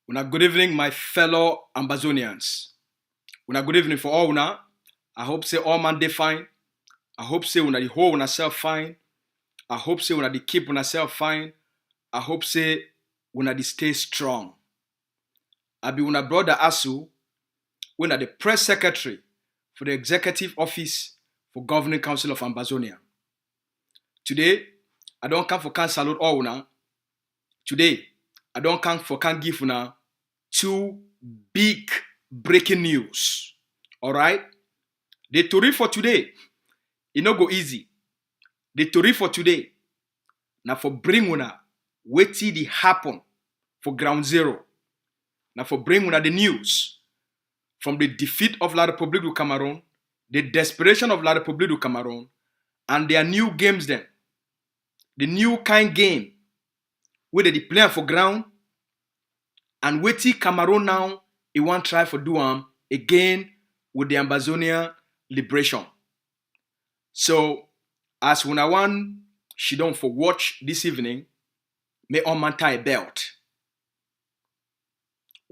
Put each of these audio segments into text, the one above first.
Una good evening, my fellow Ambazonians. Una good evening for all una. I hope say all man dey fine. I hope say una the whole una self fine. I hope say una the keep una self fine. I hope say una the stay strong. I be una brother Asu, una the press secretary for the executive office for Governing Council of Ambazonia. Today, I don't come for can salute all una. Today, I don't come for can give una two big breaking news. All right? The story for today, it no go easy. The story for today, now for bring una wetin dey happen for ground zero. Now for bring una the news from the defeat of La République du Cameroun, the desperation of La République du Cameroun, and their new games then. The new kind game where they play for ground and wetin Cameroun now he want try for do again with the Ambazonia liberation. So as una one she don't for watch this evening, may on man tie a belt.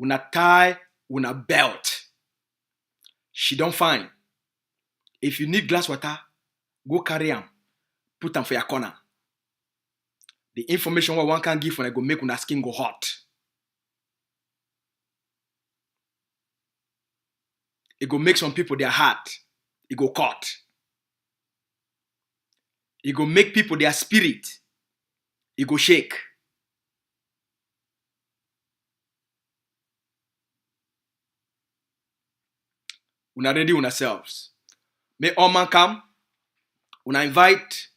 Una tie una belt. She don't find. If you need glass water, go carry am, put am for your corner. The information what one can give when I go make una skin go hot. It go make some people their heart, it go cut. It go make people their spirit, it go shake. Una ready una selves. May all man come. Una invite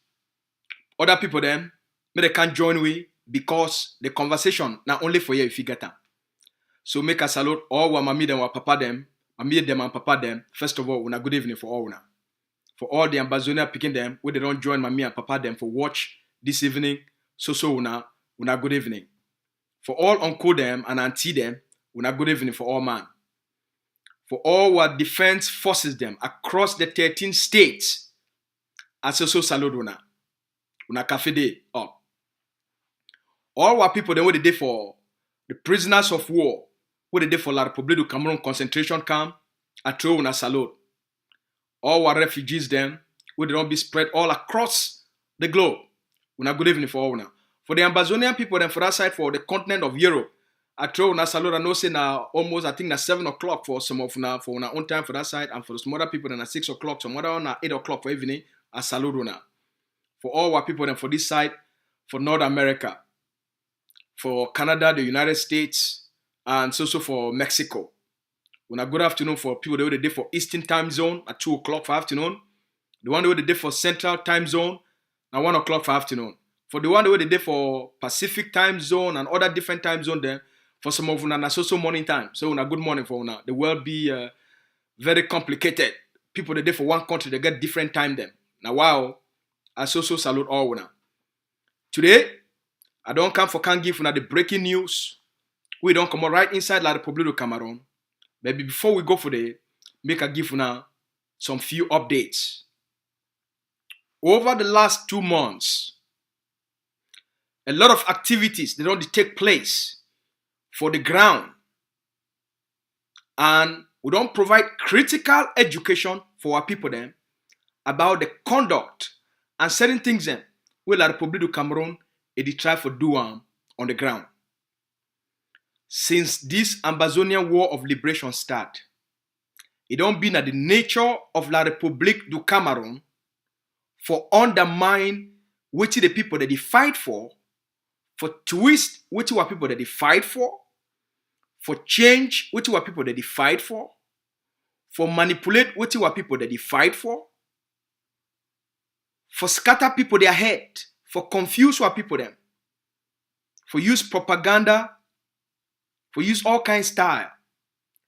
other people them. May they can join we because the conversation not only for you if you get them. So make a salute all wa mami them wa papa them. Mami them and papa them. First of all, una good evening for all una. For all the Ambazonia picking them, where they don't join mami and papa them for watch this evening. So una good evening. For all uncle them and auntie them, una good evening for all man. For all our defense forces them across the 13 states. As also salute una cafe day up. All our people then what they did for the prisoners of war, what they did for La République du Cameroun concentration camp, I throw una salute. All our refugees them, where they don't be spread all across the globe. Una good evening for all una. For the Ambazonian people then for that side for the continent of Europe, I throw una salute. I know say now almost I think na 7 o'clock for some of una for una own time for that side, and for some other people then at 6 o'clock, some other one at 8 o'clock for evening. I salute una. For all our people then for this side, for North America, for Canada, the United States, and also for Mexico. Una good afternoon for people that they did for Eastern time zone at 2 o'clock for afternoon. The one that they did for Central time zone at 1 o'clock for afternoon. For the one that they did for Pacific time zone and other different time zone there, for some of una na so morning time. So una good morning for una. The world be very complicated. People that did for one country they get different time then. Now wow, I so salute all una. Today, I don't come for can give una the breaking news. We don't come right inside La République du Cameroun. Maybe before we go for the make a give una some few updates. Over the last 2 months, a lot of activities they don't take place for the ground, and we don't provide critical education for our people then about the conduct and certain things then where La République du Cameroun they try for do on the ground. Since this Ambazonian War of Liberation start, it don't been at the nature of La République du Cameroun for undermine which the people that they fight for twist which were people that they fight for change which were people that they fight for manipulate which were people that they fight for scatter people their head, for confuse what people them, for use propaganda, for use all kind style,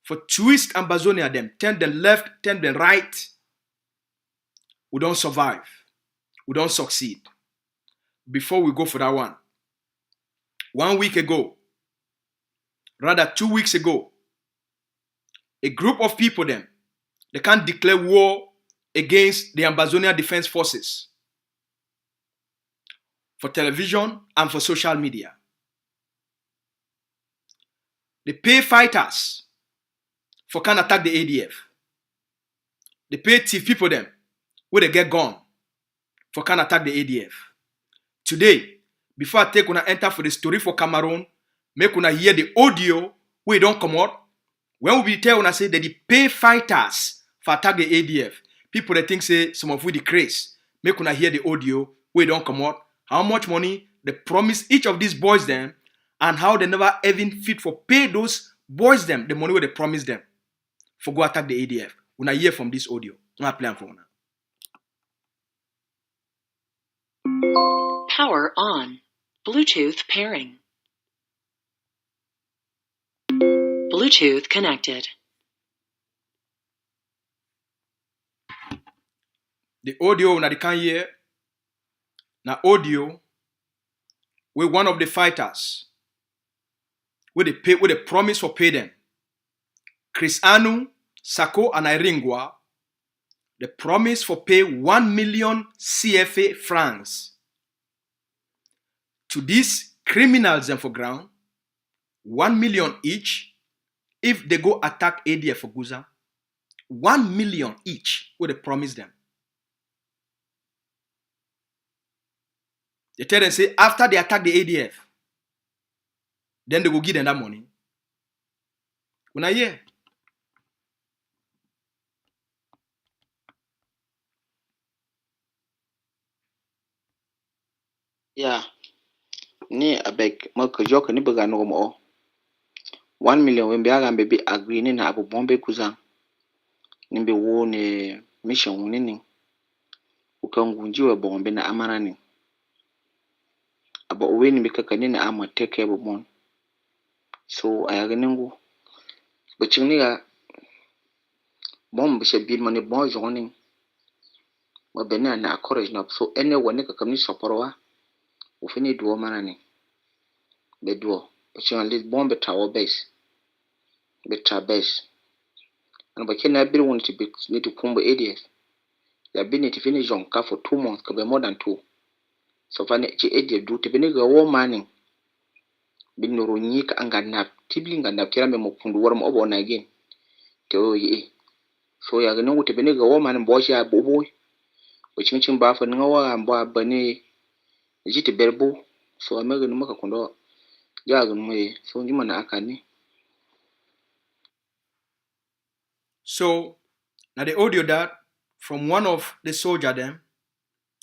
for twist Ambazonia them, turn them left, turn them right. We don't survive. We don't succeed. Before we go for that one, 1 week ago, rather 2 weeks ago, a group of people them, they can't declare war against the Ambazonia Defense Forces for television and for social media. They pay fighters for can attack the ADF. They pay thief people them where they get gone for can attack the ADF. Today, before I take una enter for the story for Cameroun, make una hear the audio where don't come out. When we tell una say that they pay fighters for attack the ADF, people they think say some of we the craze. Make una hear the audio where don't come out. How much money they promise each of these boys them, and how they never even fit for pay those boys them the money where they promise them for go attack the ADF. Una hear from this audio. Una play am for una. Power on. Bluetooth pairing. Bluetooth connected. The audio una can hear. Na audio where one of the fighters where they promise for pay them. Chris Anu, Sako, and Iringwa, they promise for pay 1 million CFA francs to these criminals and for ground, 1 million each if they go attack ADF for Guza. 1 million each what they promise them. They tell them say after they attack the ADF, then they go give them that money. When I hear. Yeah, ni abeg maka joka ni baga no mo 1 million when biaga mbebe agree ni na abu bombe kuza ni be wo ne mission ni ukangunji wa bombe na amara ni aba owe ni bikaka ni na ama take ebo bon so ayaga ningu bachinni ga bombe she bil mani bon joni ma bena na courage na so ene woni ka kamni soporowa o fini duo manani be duo bachinni le bombe tawo base better base and ba kena bil woni to be need to kumbo ADF ya bini to finish on ka for 2 months ka be more than 2 so fa ne chi ADF do to be ne ga wo mani bin no ronyi ka anga nap tibli nga nap kira me mo kundu war mo obo na again te o yi so ya ga no to be ne ga wo mani bo sha bobo o chinchin ba fa nga wa mba ba ne jiti berbo so amega no maka kundo ya ga no so njuma na akani. So now the audio that from one of the soldier them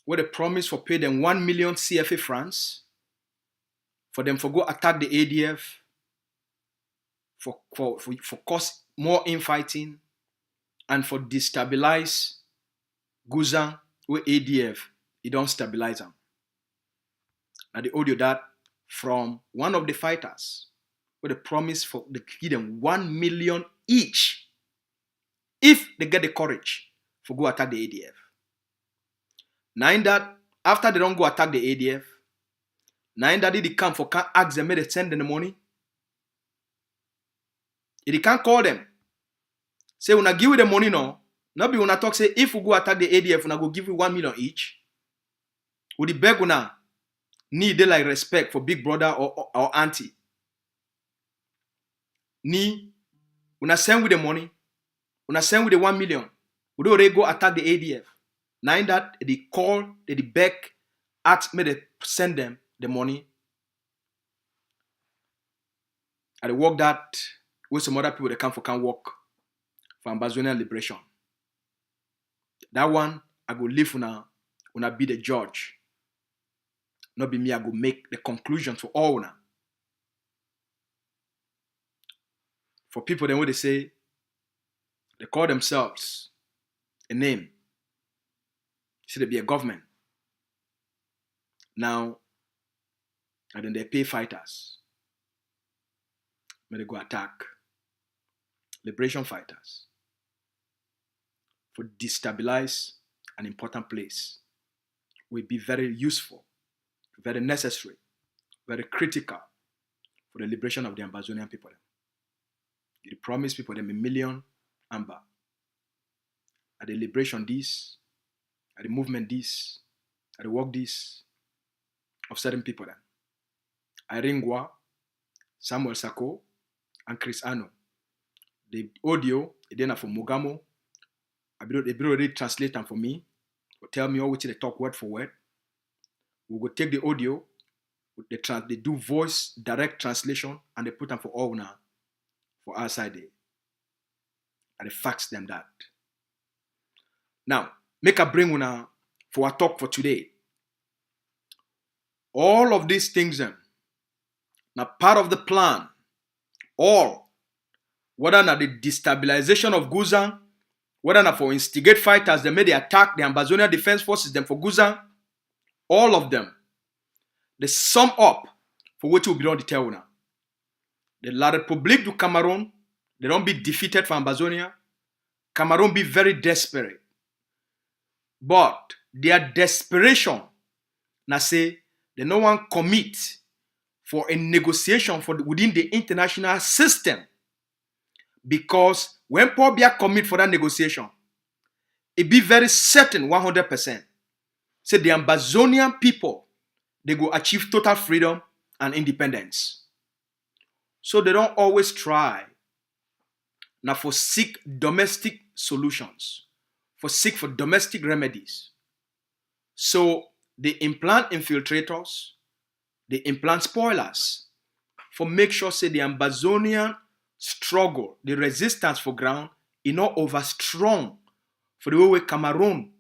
where they promise for pay them 1 million CFA francs for them for go attack the ADF for cause more infighting and for destabilize Guzan where ADF it don't stabilize them. Now the audio that from one of the fighters where they promise for they give them 1 million each if they get the courage for go attack the ADF. Now in that, after they don't go attack the ADF, now in that they come for can't ask them, they send them the money. If they can't call them, say when I give you the money now, not be when I talk say if we go attack the ADF, when I go give you 1 million each, would the beg una need they like respect for big brother or auntie? Ni when I send with the money, when I send with the 1 million, we don't already go attack the ADF. Now in that they call, they beg, ask me to send them the money. And they work that with some other people they come for can work for Ambazonian liberation. That one I go leave una be the judge. Not be me, I go make the conclusion for all una. For people then what they say, they call themselves a name. Should they be a government? Now, and then they pay fighters. When they go attack liberation fighters for destabilize an important place will be very useful, very necessary, very critical for the liberation of the Ambazonian people. You promise people them 1 million amber. At the liberation this, at the movement this, at the work this of certain people then. Iringwa, Samuel Sako, and Chris Ano. The audio, then for Mogamo. They already translate them for me. Tell me all which they talk word for word. We will take the audio, they do voice direct translation, and they put them for all now for our side there. And they fax them that. Now, make a bring una for our talk for today. All of these things now part of the plan. All, whether not the destabilization of Guzan, whether not for instigate fighters, they made the attack the Ambazonia Defense Forces them for Guzan, all of them, they sum up for what will be on the tell now. The La République du Cameroun, they don't be defeated for Ambazonia. Cameroun be very desperate. But their desperation, now say, they no one commit for a negotiation within the international system. Because when Paul Biya commit for that negotiation, it be very certain 100%. Say the Ambazonian people, they go achieve total freedom and independence. So they don't always try now for seek domestic solutions, for seek for domestic remedies. So they implant infiltrators, they implant spoilers, for make sure say the Ambazonian struggle, the resistance for ground, is not over strong for the way Cameroon,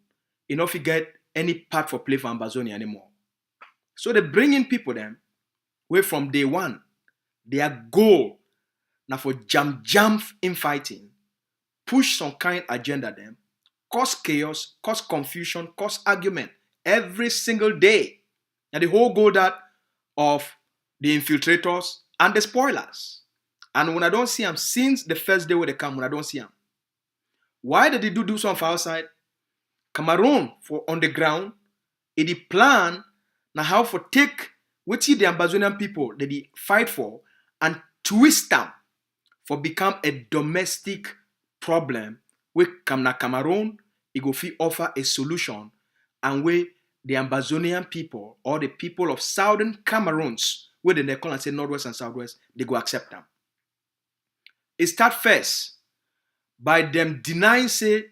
if you get any part for play for Ambazonia anymore. So they bring in people them, where from day one, their goal now for jam infighting, push some kind agenda them, cause chaos, cause confusion, cause argument every single day. And the whole goal that of the infiltrators and the spoilers. And when I don't see them since the first day when they come, when I don't see them. Why did they do something for outside? Cameroon for on the ground, it plan now how for take what the Ambazonian people that they fight for and twist them for become a domestic problem where Cameroon it go fit offer a solution and where the Ambazonian people or the people of southern Cameroons, where they call and say northwest and southwest, they go accept them. It start first by them denying say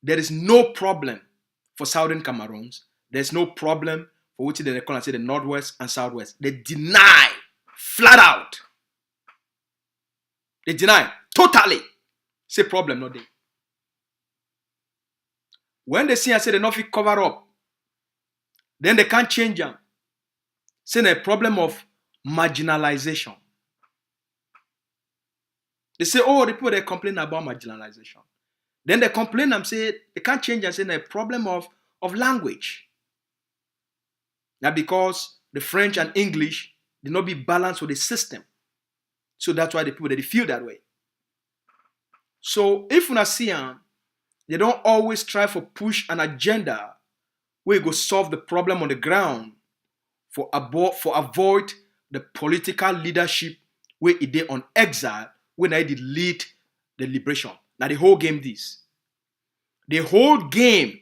there is no problem for southern Cameroons. There's no problem for which they call and say the northwest and southwest. They deny flat out. They deny totally. Say problem not there. When they see and say they not fit cover up, then they can't change them. Say a problem of marginalization. They say, oh, the people they complain about marginalization. Then they complain and say they can't change and say a problem of language. Now because the French and English did not be balanced with the system. So that's why the people they feel that way. So if we see them, they don't always try for push an agenda where you go solve the problem on the ground for avoid the political leadership where it is on exile when I did lead the liberation. Now the whole game this. The whole game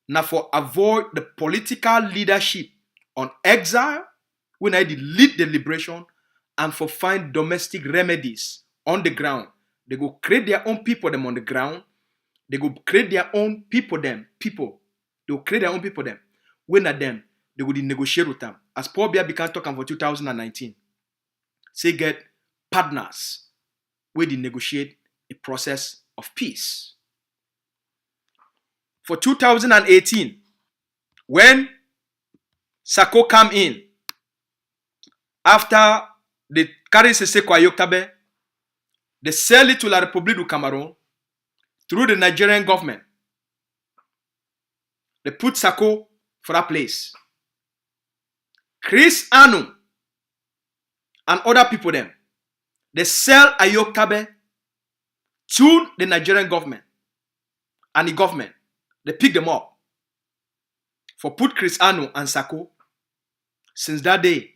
now for avoid the political leadership on exile when I did lead the liberation and for find domestic remedies on the ground. They go create their own people them on the ground. They go create their own people them. They will create their own people them. When at them, they will negotiate with them. As Paul Biya began talking for 2019, say get partners where they negotiate a process of peace. For 2018, when Sako come in, after they carry Seseko Ayoktabe, they sell it to La République du Cameroun through the Nigerian government. They put Sako for that place. Chris Anu and other people them, they sell Ayoktabe to the Nigerian government and the government. They pick them up for put Chris Anu and Sako. Since that day,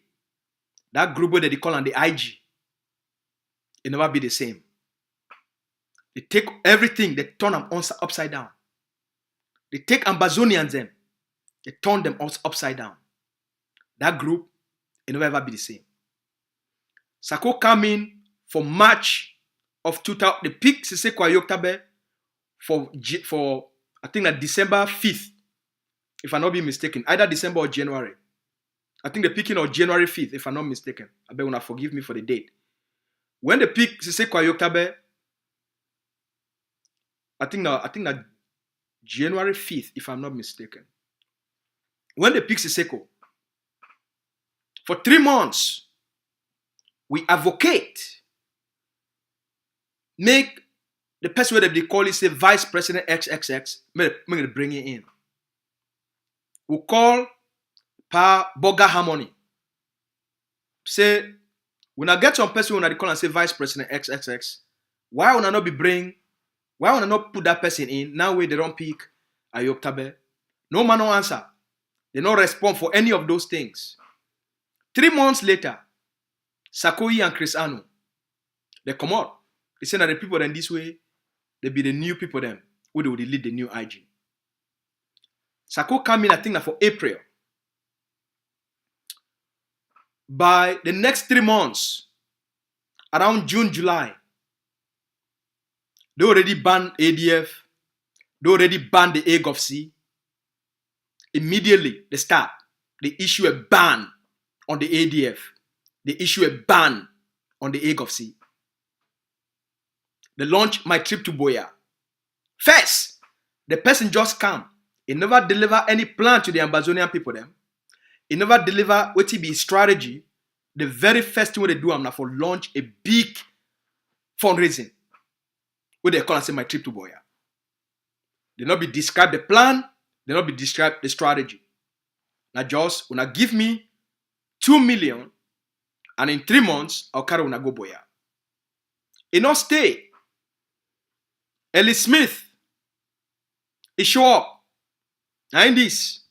that group that they call on the IG, it never be the same. They take everything, they turn them upside down. They take Ambazonians them, they turn them upside down. That group, it never ever be the same. Sako come in for March of 2000. The peak se kwa Yoktabe for I think that December 5th, if I'm not being mistaken, either December or January. I think the peaking of January 5th, if I'm not mistaken. I beg you forgive me for the date. When the peak se kwa Yoktabe, I think that January 5th, if I'm not mistaken. When the peak se for 3 months, we advocate, make the person that they call it say Vice President XXX, make it bring it in. We call Pa Boga Harmony. Say, when I get some person when I call and say Vice President XXX, why would I not put that person in? Now way they don't pick Ayoktabe. No man no answer. They don't respond for any of those things. 3 months later, Sakoyi and Chris Anu, they come out. They say that the people then this way, they be the new people then, who they would lead the new IG. Sako come in, I think that for April. By the next 3 months, around June, July, they already banned ADF. They already banned the AGOFC. Immediately, they issue a ban on the ADF. They issue a ban on the AGOFC. They launch My Trip to Boya. First, the person just come. He never deliver any plan to the Ambazonian people them. He never deliver what be strategy. The very first thing they do am na for launch a big fundraising. What they call and say My Trip to Boya. They not be describe the plan. They not be describe the strategy. Now just when I give me 2 million, and in 3 months I'll carry una go Boya. He not stay. Ellie Smith, he show up. Now in this.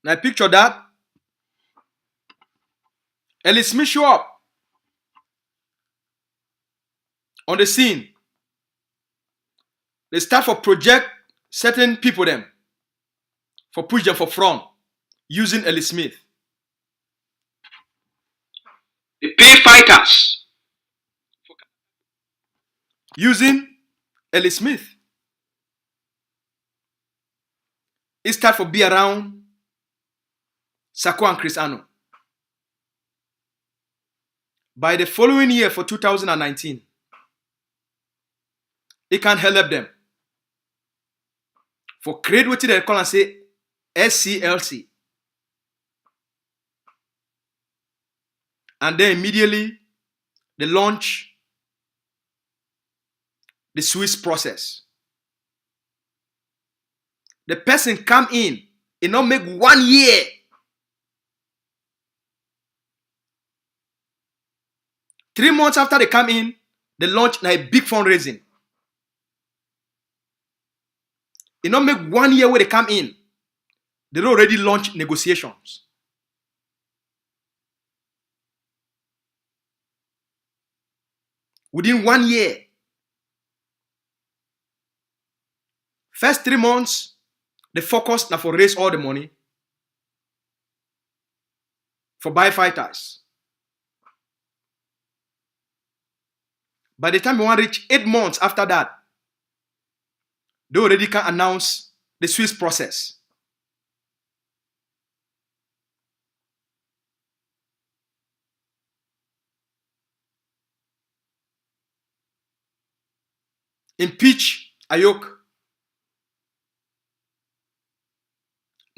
Now picture that. Ellie Smith show up on the scene. They start for project certain people them. For push them for front. Using Ellie Smith. They pay fighters. Using Ellie Smith. It start for be around Sako and Chris Ano. By the following year for 2019, it can help them. For create what they call and say SCLC. And then immediately they launch the Swiss process. The person come in, it not make 1 year. Three months after they come in, they launch a big fundraising. It not make 1 year where they come in. They already launch negotiations. Within 1 year. First 3 months, they focus now for raise all the money for buy fighters. By the time we want to reach 8 months after that, they already can announce the Swiss process. Impeach Ayok.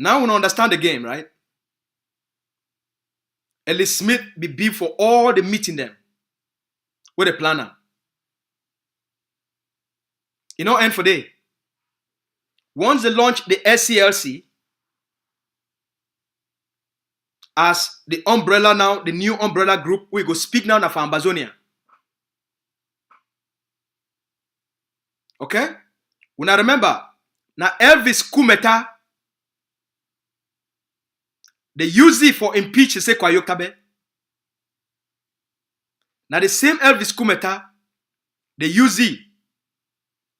Now we understand the game, right? Ellie Smith be big for all the meeting them with the planner. You know, end for day. Once they launch the SCLC as the umbrella now, the new umbrella group, we go speak now for Ambazonia. Okay? When I remember, now Elvis Kumeta, they use it for impeach Sekwa Yoktabe. Now the same Elvis Kumeta, they use it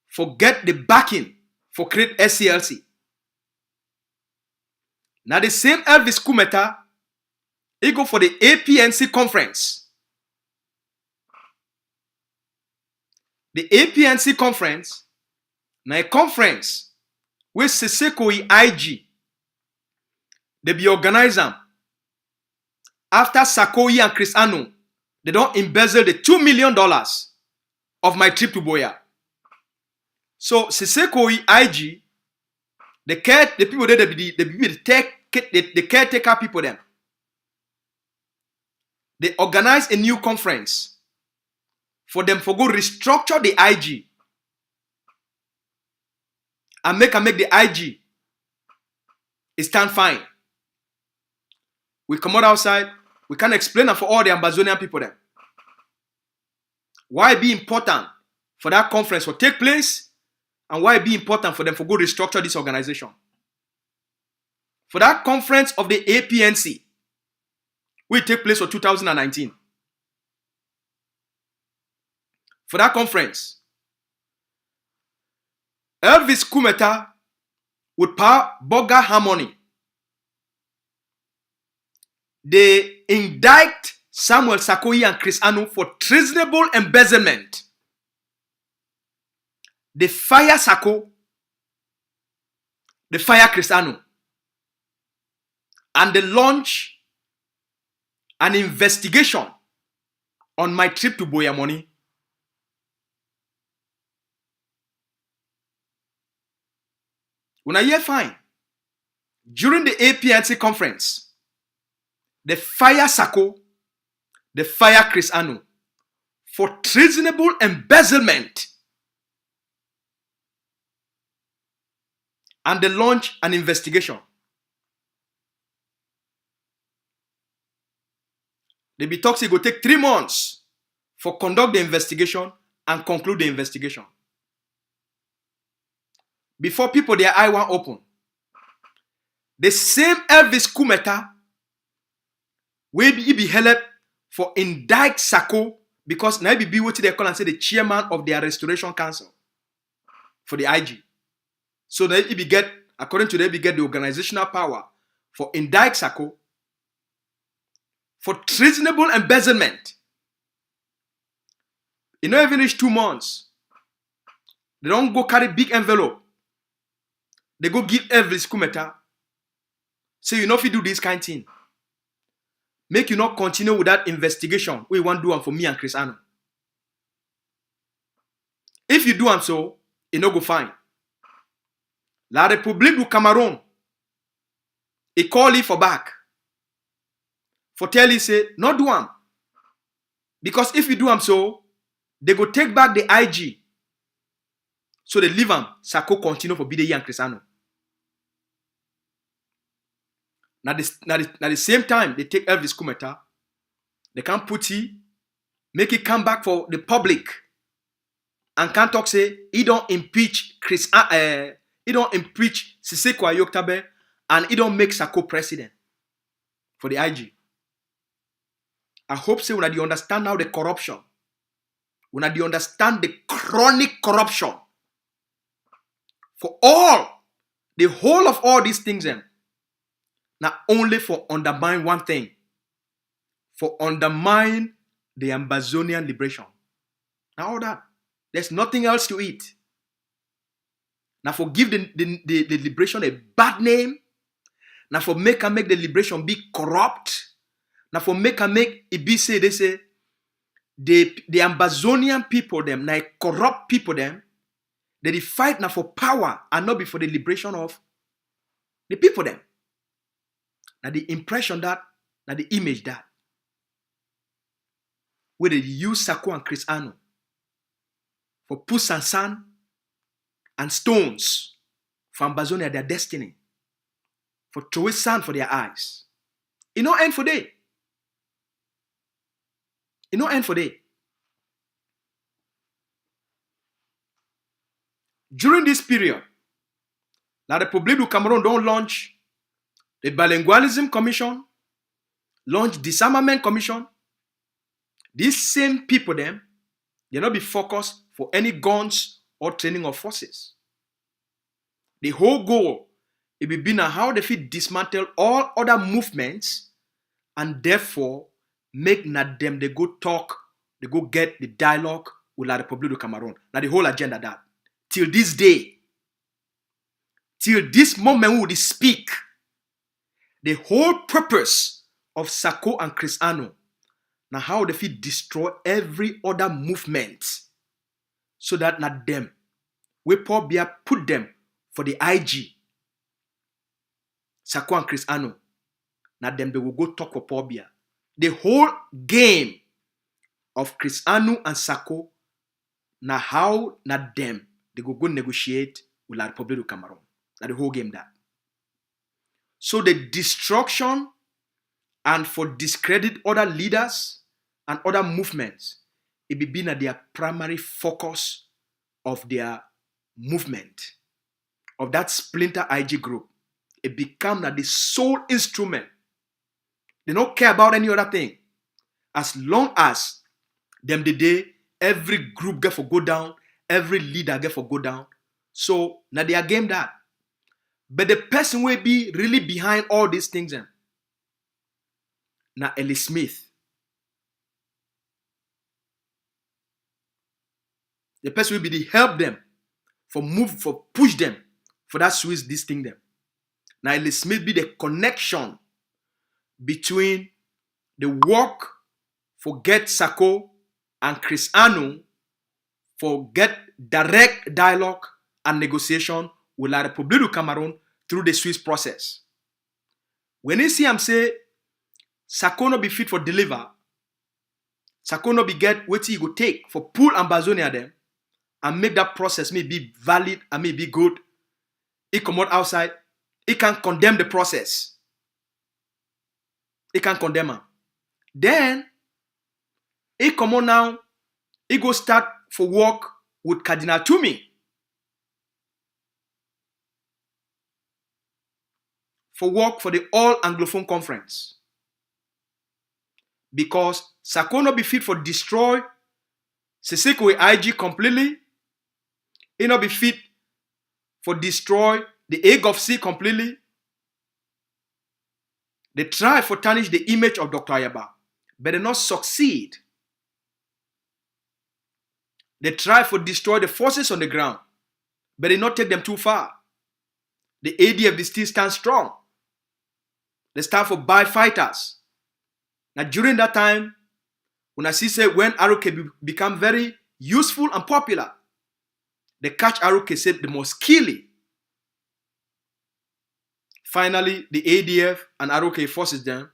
for get the backing for create SCLC. Now the same Elvis Kumeta, He go for the APNC conference. The APNC conference, na a conference where Siseko IG, they be organize them. After Sarkozy and Chris Anu, they don't embezzle the $2 million of my trip to Boya. So Siseko IG, the people there, the caretaker people them. They organize a new conference for them for go restructure the IG and make the IG stand fine. We come out outside, we can explain that for all the Ambazonian people there. Why it be important for that conference to take place and why it be important for them for go restructure this organization. For that conference of the APNC, will take place for 2019. For that conference, Elvis Kumeta with Power Burger Harmony, they indict Samuel Sarkozy and Chris Anu for treasonable embezzlement. They fire Sarko, they fire Chris Anu, and they launch an investigation on my trip to Boya Money. When I hear fine, during the APNC conference, they fire Sarko, they fire Chris Anu for treasonable embezzlement. And they launch an investigation. They be talks it go take 3 months for conduct the investigation and conclude the investigation. Before people their eye were open, the same Elvis Kumeta will be held for indict Sarko because now be what they call and say the chairman of their restoration council for the IG. So they be get, according to them, be get the organizational power for indict Sarko for treasonable embezzlement. It not even reach 2 months. They don't go carry big envelope. They go give Elvis Kumeta. Say you know if you do this kind of thing, make you not continue with that investigation. We want to do one for me and Chris Anu. If you do one so, it no go fine. La République du Cameroun, he call you for back. For tell you say, not do one. Because if you do them so, they go take back the IG. So they leave them. Sarko continue for BDE and Chris Anu. Now the same time, they take Elvis Kumeta. They can put it, make it come back for the public. And can't talk say, he don't impeach he don't impeach Siseko Ayoktabe, and he don't make Sarko president for the IG. I hope say when you understand now the corruption, when you understand the chronic corruption for all, the whole of all these things, not only for undermine one thing, for undermine the Ambazonian liberation. Now all that, there's nothing else to it. Now for give the liberation a bad name, now for make the liberation be corrupt. Now for make it be say they say the Ambazonian people them, now corrupt people them, they fight now for power and not be for the liberation of the people them. Now the impression that, now the image that, where they use Sarko and Chris Anu for puss and sand and stones for Ambazonia their destiny, for throw sand for their eyes. It no end for day. It no end for day. During this period, La République du Cameroun don't launch the Bilingualism Commission, launch Disarmament Commission. These same people them, they not be focused for any guns or training of forces. The whole goal it will be now how they fit dismantle all other movements and therefore make na them they go talk, they go get the dialogue with La République du Cameroun. Now the whole agenda that. Till this day, till this moment we will speak, the whole purpose of Sako and Cristiano, now how they fit destroy every other movement, so that not them, we probably put them for the IG, Sako and Cristiano, now them they will go talk for Pobia. The whole game of Cristiano and Sako, now how not them they go negotiate with La République du Cameroun. Now the whole game that. So the destruction and for discredit other leaders and other movements, it be been at their primary focus of their movement, of that splinter IG group. It become that the sole instrument. They don't care about any other thing. As long as them the day, every group get for go down, every leader get for go down. So now they are game that. But the person will be really behind all these things. Now Ellie Smith. The person will be the help them for move, for push them, for that switch this thing them. Now Ellie Smith be the connection between the work for get Sako and Cristiano for get direct dialogue and negotiation with La République du Cameroun through the Swiss process. When you see him say Sako no be fit for deliver, Sako no be get what he go take for pull Ambazonia them and make that process may be valid and may be good. He come out outside, he can condemn the process. He can condemn him. Then he come on now, he go start for work with Cardinal Toomey. For work for the All Anglophone Conference. Because Sako no be fit for destroy Siseko IG completely. He no be fit for destroy the egg of C completely. They try for tarnish the image of Dr. Ayaba, but they not succeed. They try for destroy the forces on the ground, but they not take them too far. The ADF they still stand strong. They start for buy fighters. Now during that time, when I see say when Aroke become very useful and popular, they catch Aroke said the most killy. Finally, the ADF and Aroke forces them.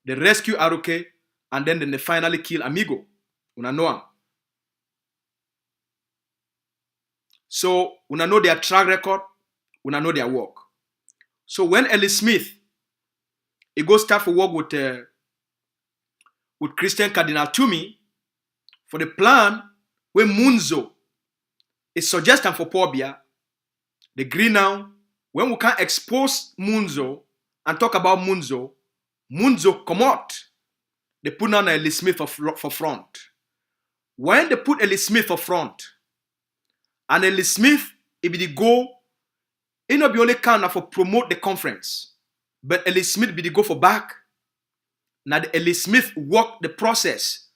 They rescue Aroke and then they finally kill Amigo. Una know him. So, una know their track record, una know their work. So when Ellie Smith, he goes start for work with Christian Cardinal Toomey for the plan where Munzo is suggesting for Pobia, the green now, when we can expose Munzo and talk about Munzo, Munzo come out. They put on Ellie Smith for front. When they put Ellie Smith for front, and Ellie Smith, it be the go, it not be only kind for promote the conference, but Ellie Smith be the go for back. Now the Ellie Smith work the process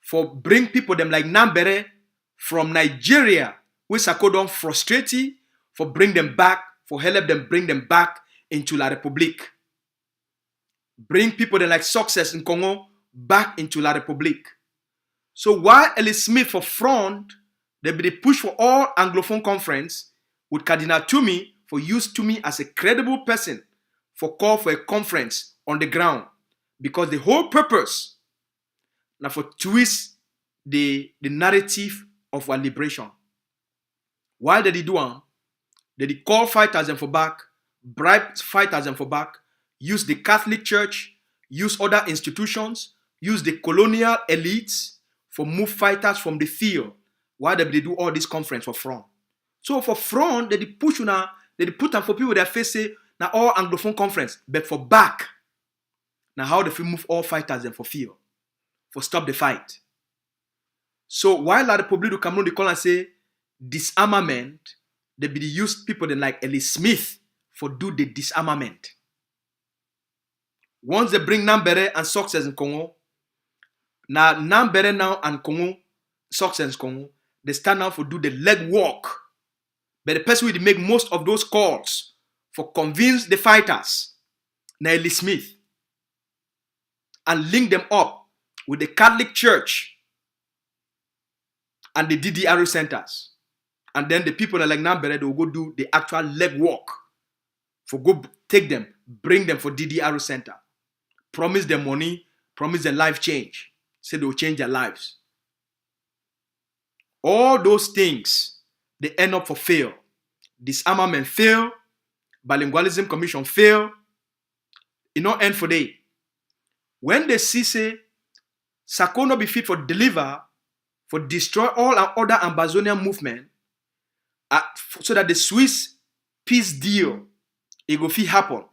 for bring people them like Nambere from Nigeria, which Sako don't frustrate for bring them back, for help them bring them back into La République. Bring people that like Success in Congo back into La République. So while Ellie Smith for front, they be the push for all Anglophone conference with Cardinal Toomey for use Toomey as a credible person for call for a conference on the ground. Because the whole purpose now for twist the narrative of our liberation. Why did they do it? They call fighters and for back, bribe fighters and for back, use the Catholic Church, use other institutions, use the colonial elites for move fighters from the field. Why did they do all this conference for front? So for front, they push now, they put them for people that face say now all Anglophone conference, but for back. Now how they move all fighters and for field, for stop the fight. So while La République du Cameroun they call and say disarmament, they be the used people then like Ellie Smith for do the disarmament. Once they bring Nambere and success in Congo, now Nambere now and Congo, success in Congo, they stand now for do the leg work. But the person will make most of those calls for convince the fighters, Nelly Smith, and link them up with the Catholic Church and the DDR centers. And then the people that like Nambere, they will go do the actual leg work for go take them, bring them for DDR center. Promise them money, promise them life change. Say they will change their lives. All those things, they end up for fail. Disarmament fail. Bilingualism Commission fail. It not end for day. When they see say, Sako not be fit for deliver, for destroy all our other Ambazonian movement, so that the Swiss peace deal, it go fit happen.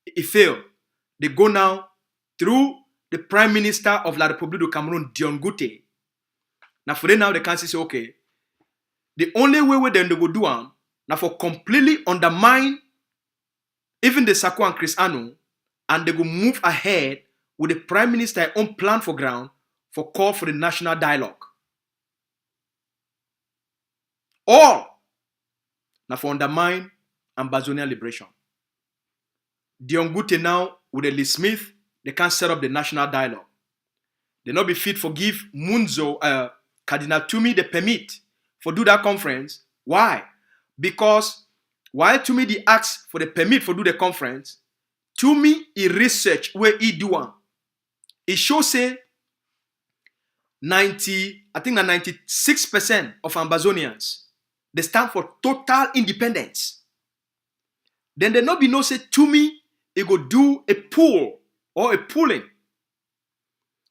It fail. They go now through the Prime Minister of La République du Cameroun, Dion Goutte. Now for them now they can say, okay, the only way they go do now for completely undermine even the Sako and Chris Anu, and they go move ahead with the Prime Minister's own plan for ground for call for the national dialogue. All now for undermine Ambazonian liberation. Dion Goutte now with Lee Smith, they can't set up the national dialogue. They not be fit for give Munzo, Cardinal Tumi the permit for do that conference. Why? Because while Tumi the ask for the permit for do the conference, Tumi he research where he do one. It shows say 96% of Ambazonians they stand for total independence. Then they not be no say Tumi he go do a poll or a polling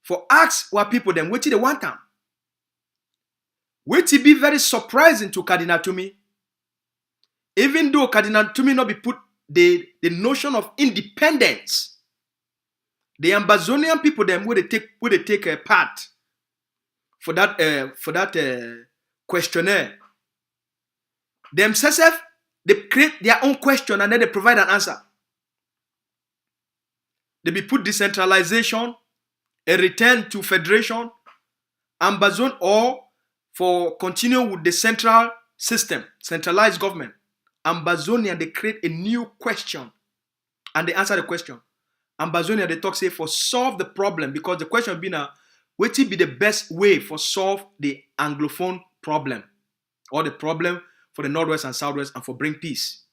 for ask what people them what they want them. Which be very surprising to Cardinal Tumi. Even though Cardinal Tumi not be put the notion of independence, the Ambazonian people them where they take a part for that questionnaire. Themselves they create their own question and then they provide an answer. They be put decentralization, a return to federation, Ambazon, or for continue with the central system, centralized government. Ambazonia, they create a new question and they answer the question. Ambazonia, they talk say for solve the problem because the question be now, what will be the best way for solve the Anglophone problem or the problem for the Northwest and Southwest and for bring peace.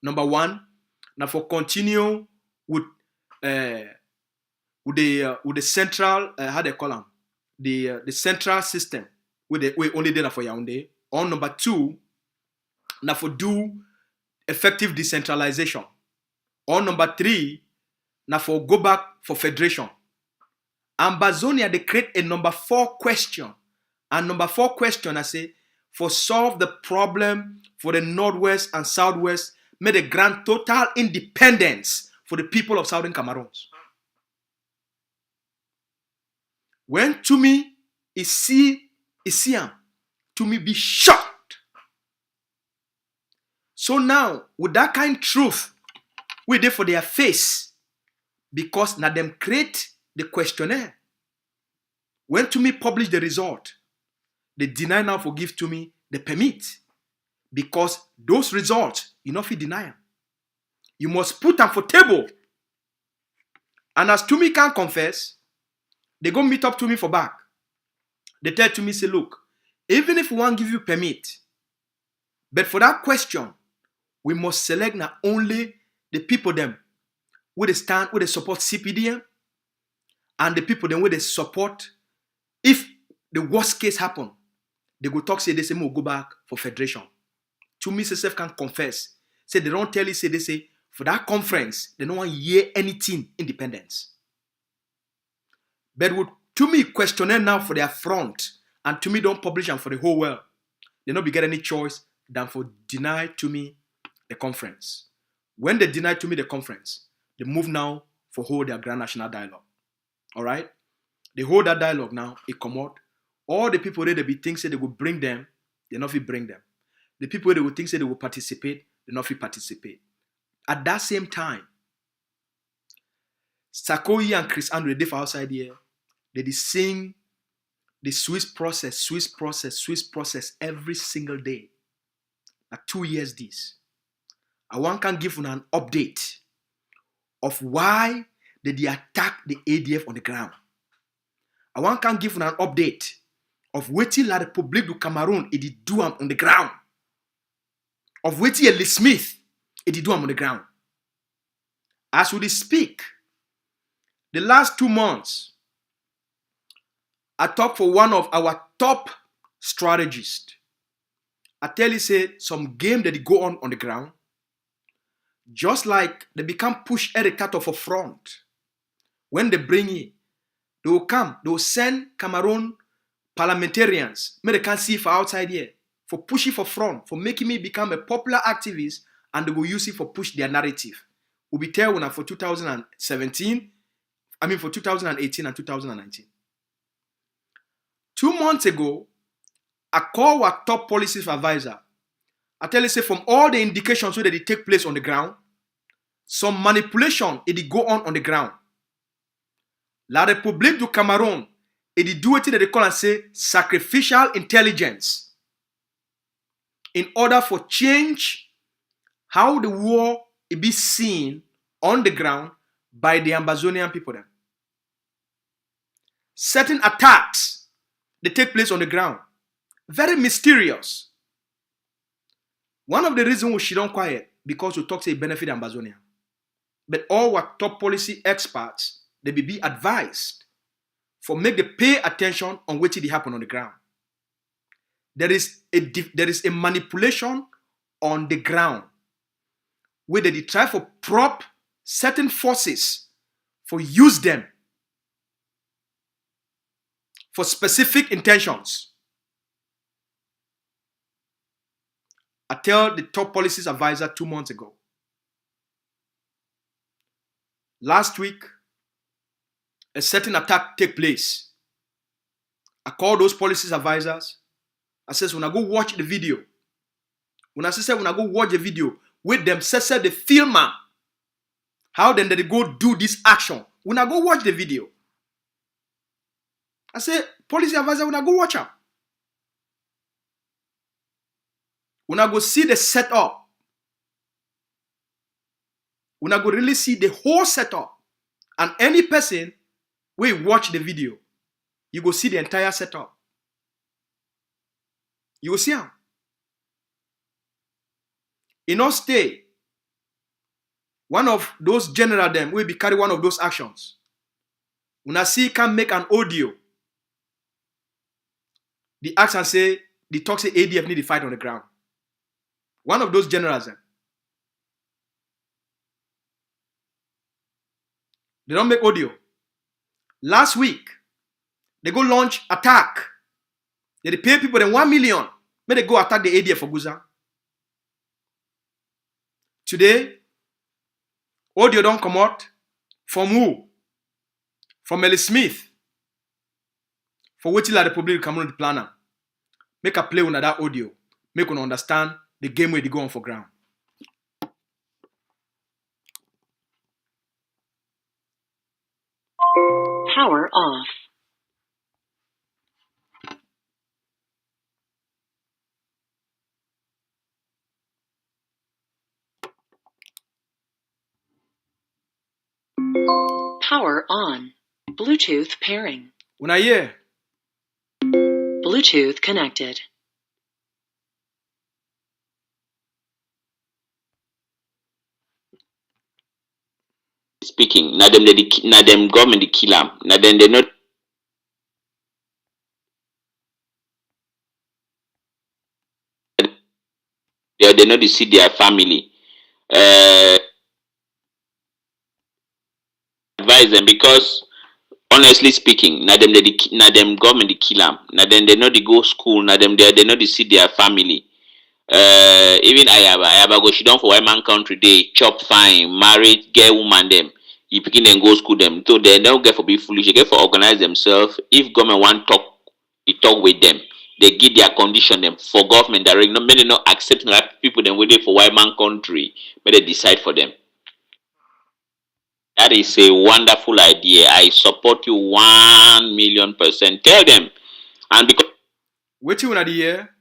Number one, now for continue with the central how they call them the central system with the we only data for Yaoundé. Or number two, now for do effective decentralization. Or number three, now for go back for federation. Ambazonia they create a number 4 question, and number 4 question I say for solve the problem for the Northwest and Southwest, made a grand total independence for the people of Southern Cameroon. When Tumi is see him, Tumi be shocked. So now, with that kind of truth, we there for their face, because now them create the questionnaire. When Tumi publish the result, they deny now for give Tumi the permit, because those results you not fit deny them. You must put them for table. And as Tumi can't confess, they go meet up Tumi for back. They tell Tumi, say, look, even if we want to give you permit, but for that question, we must select not only the people them where they stand, where they support CPDM, and the people them where they support, if the worst case happen, they go talk, say, they say, we'll go back for federation. Tumi self can confess. Say, they don't tell you, say, they say, for that conference, they don't want to hear anything independence. But with Tumi questionnaire now for their front, and Tumi don't publish them for the whole world, they not be get any choice than for deny Tumi the conference. When they deny Tumi the conference, they move now for hold their grand national dialogue. All right? They hold that dialogue now, it come out. All the people there, they be think say they will bring them, they not fit bring them. The people they will think say they will participate, they not fit participate. At that same time, Sakoyi and Chris Andrew, they for outside here. They sing the Swiss process every single day. 2 years this. I want can give you an update of why they attack the ADF on the ground. I want can give you an update of waiting la Republic du Cameroun it did do on the ground. Of waiting Lee Smith it did do on the ground. As we speak, the last 2 months, I talked for one of our top strategists. I tell you, say, some game that they go on the ground, just like they become push Eric Kato for front. When they bring in, they will come, they will send Cameroon parliamentarians, may they can see for outside here, for pushing for front, for making me become a popular activist, and they will use it for push their narrative. We'll be telling you for 2017, for 2018 and 2019. 2 months ago, I called our top policy advisor. I tell you, say, from all the indications that they take place on the ground, some manipulation it go on the ground. La République du Cameroun, it do it that they call and say sacrificial intelligence in order for change how the war it be seen on the ground by the Amazonian people then. Certain attacks they take place on the ground. Very mysterious. One of the reasons we should don't quiet because we talk say benefit Amazonia. But all our top policy experts they be advised for make the pay attention on what it happen on the ground. There is a manipulation on the ground where they try for prop certain forces for use them for specific intentions. I tell the top policies advisor 2 months ago. Last week, a certain attack take place. I call those policies advisors. I says, when I go watch the video, when I go watch the video, with them, say the filmer, how then they go do this action. When I go watch the video, I say, policy advisor, when I go watch her. When I go see the setup, when I go really see the whole setup, and any person will watch the video, you go see the entire setup. You will see him. In our stay, one of those general them will be carry one of those actions. When I see can make an audio, the action say the talk say ADF need to fight on the ground. One of those generals then. They don't make audio. Last week, they go launch attack. They pay people then 1 million. May they go attack the ADF for Guza. Today, audio don't come out. From who? From Lee Smith. For which la Republic Cameroon the planner. Make a play on that audio. Make one understand the game where they go on for ground. Power off. Power on. Bluetooth pairing. When I hear, Bluetooth connected. Speaking, na them government they kill them. Na them they not they not see their family. Advise them because honestly speaking, na them government they kill them. Na them they not they go school. Na them they not they see their family. Even Ayaba go she down for white man country they chop fine, married, get woman them. You begin then go school them. So they don't get for be foolish, they get for organize themselves. If government want talk, you talk with them. They give their condition them for government direct. No many not accepting that people then waiting for white man country, but they decide for them. That is a wonderful idea. I support you 1,000,000%. Tell them. And because Waiting on the year.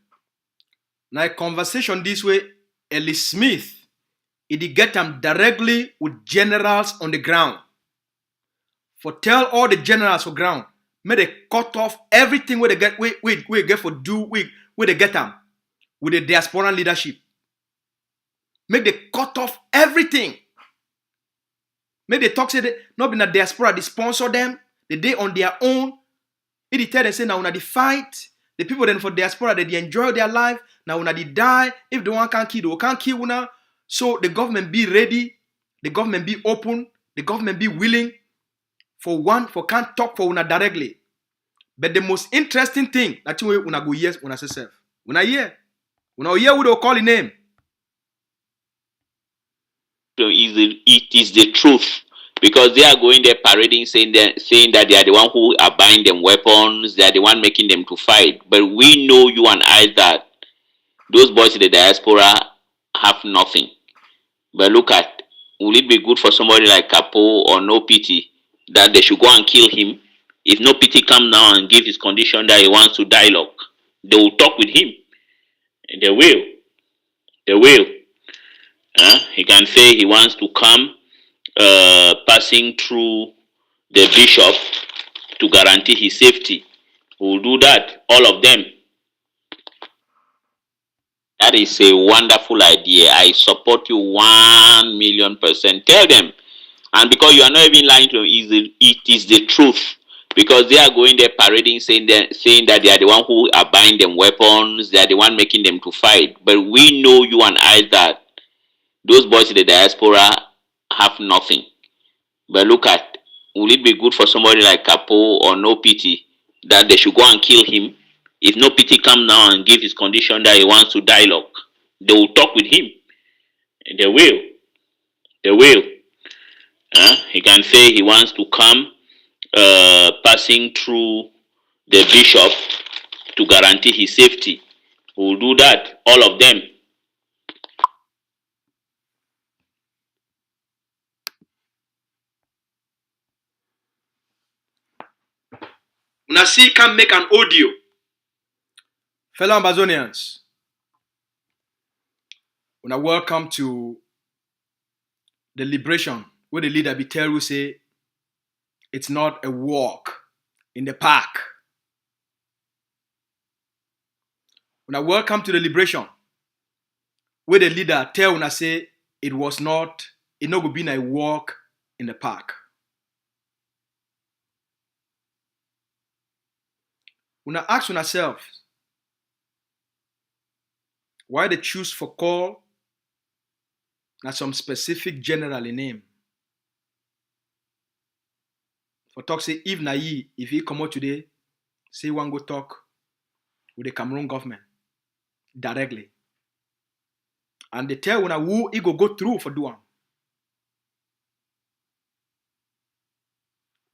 Now a conversation this way, Ellie Smith, it get them directly with generals on the ground. For tell all the generals for ground, may they cut off everything where they get we get for do where they get them with the diaspora leadership. Make they cut off everything. Make they talk say they not be in the diaspora, they sponsor them, they on their own. It tell them say now when they fight, the people then for diaspora they enjoy their life. Now when they die, if the one can't kill, they can't kill una. So the government be ready, the government be open, the government be willing for can't talk for una directly. But the most interesting thing that you una go yes una say self. Una hear who they call the name. it is the truth. Because they are going there parading, saying that they are the one who are buying them weapons, they are the one making them to fight. But we know, you and I, that those boys in the diaspora have nothing. But look at, will it be good for somebody like Capo or No Pity that they should go and kill him? If No Pity come now and give his condition that he wants to dialogue, they will talk with him. They will. They will. He can say he wants to come passing through the bishop to guarantee his safety. We will do that, all of them. That is a wonderful idea. I support you 1,000,000%. Tell them. And because you are not even lying to them, it is the truth. Because they are going there parading, saying that they are the one who are buying them weapons, they are the one making them to fight. But we know, you and I, that those boys in the diaspora have nothing. But look at, will it be good for somebody like Capo or No Pity that they should go and kill him? If No Pity come now and give his condition that he wants to dialogue, they will talk with him. They will. They will. He can say he wants to come passing through the bishop to guarantee his safety. We will do that, all of them. Una see can make an audio. Fellow Amazonians, una welcome to the liberation where the leader be tell you say it's not a walk in the park. Una welcome to the liberation where the leader tell una say it was not, it not going be a walk in the park. Una ask una self why they choose for call na some specific general in name. For talk say if na ye, if he come out today, say one go talk with the Cameroon government directly. And they tell una who he go through for do am.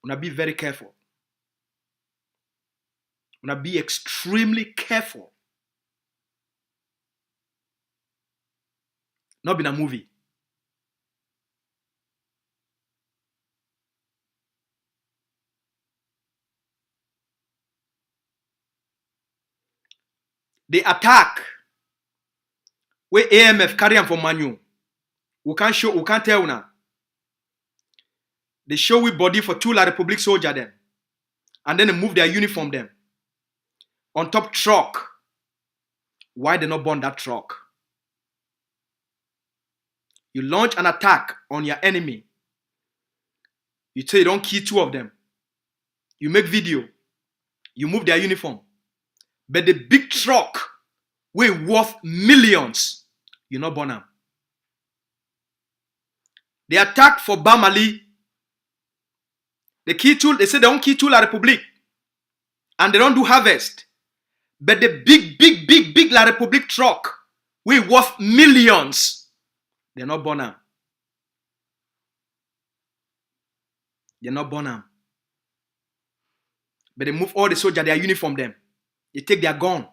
Una be very careful. Una be extremely careful. Not been a movie. The attack where AMF carry am for Manu. We can't tell now. They show we body for two La Republic soldier them. And then they move their uniform them. On top truck. Why they not burn that truck? You launch an attack on your enemy. You say you don't kill two of them. You make video. You move their uniform. But the big truck way worth millions, you not burn them. The attack for Bamali. They say they don't kill two La Republic. And they don't do harvest. But the big La Republic truck way worth millions. They're not born them. They're not born them. But they move all the soldiers, their uniform them. They take their gun.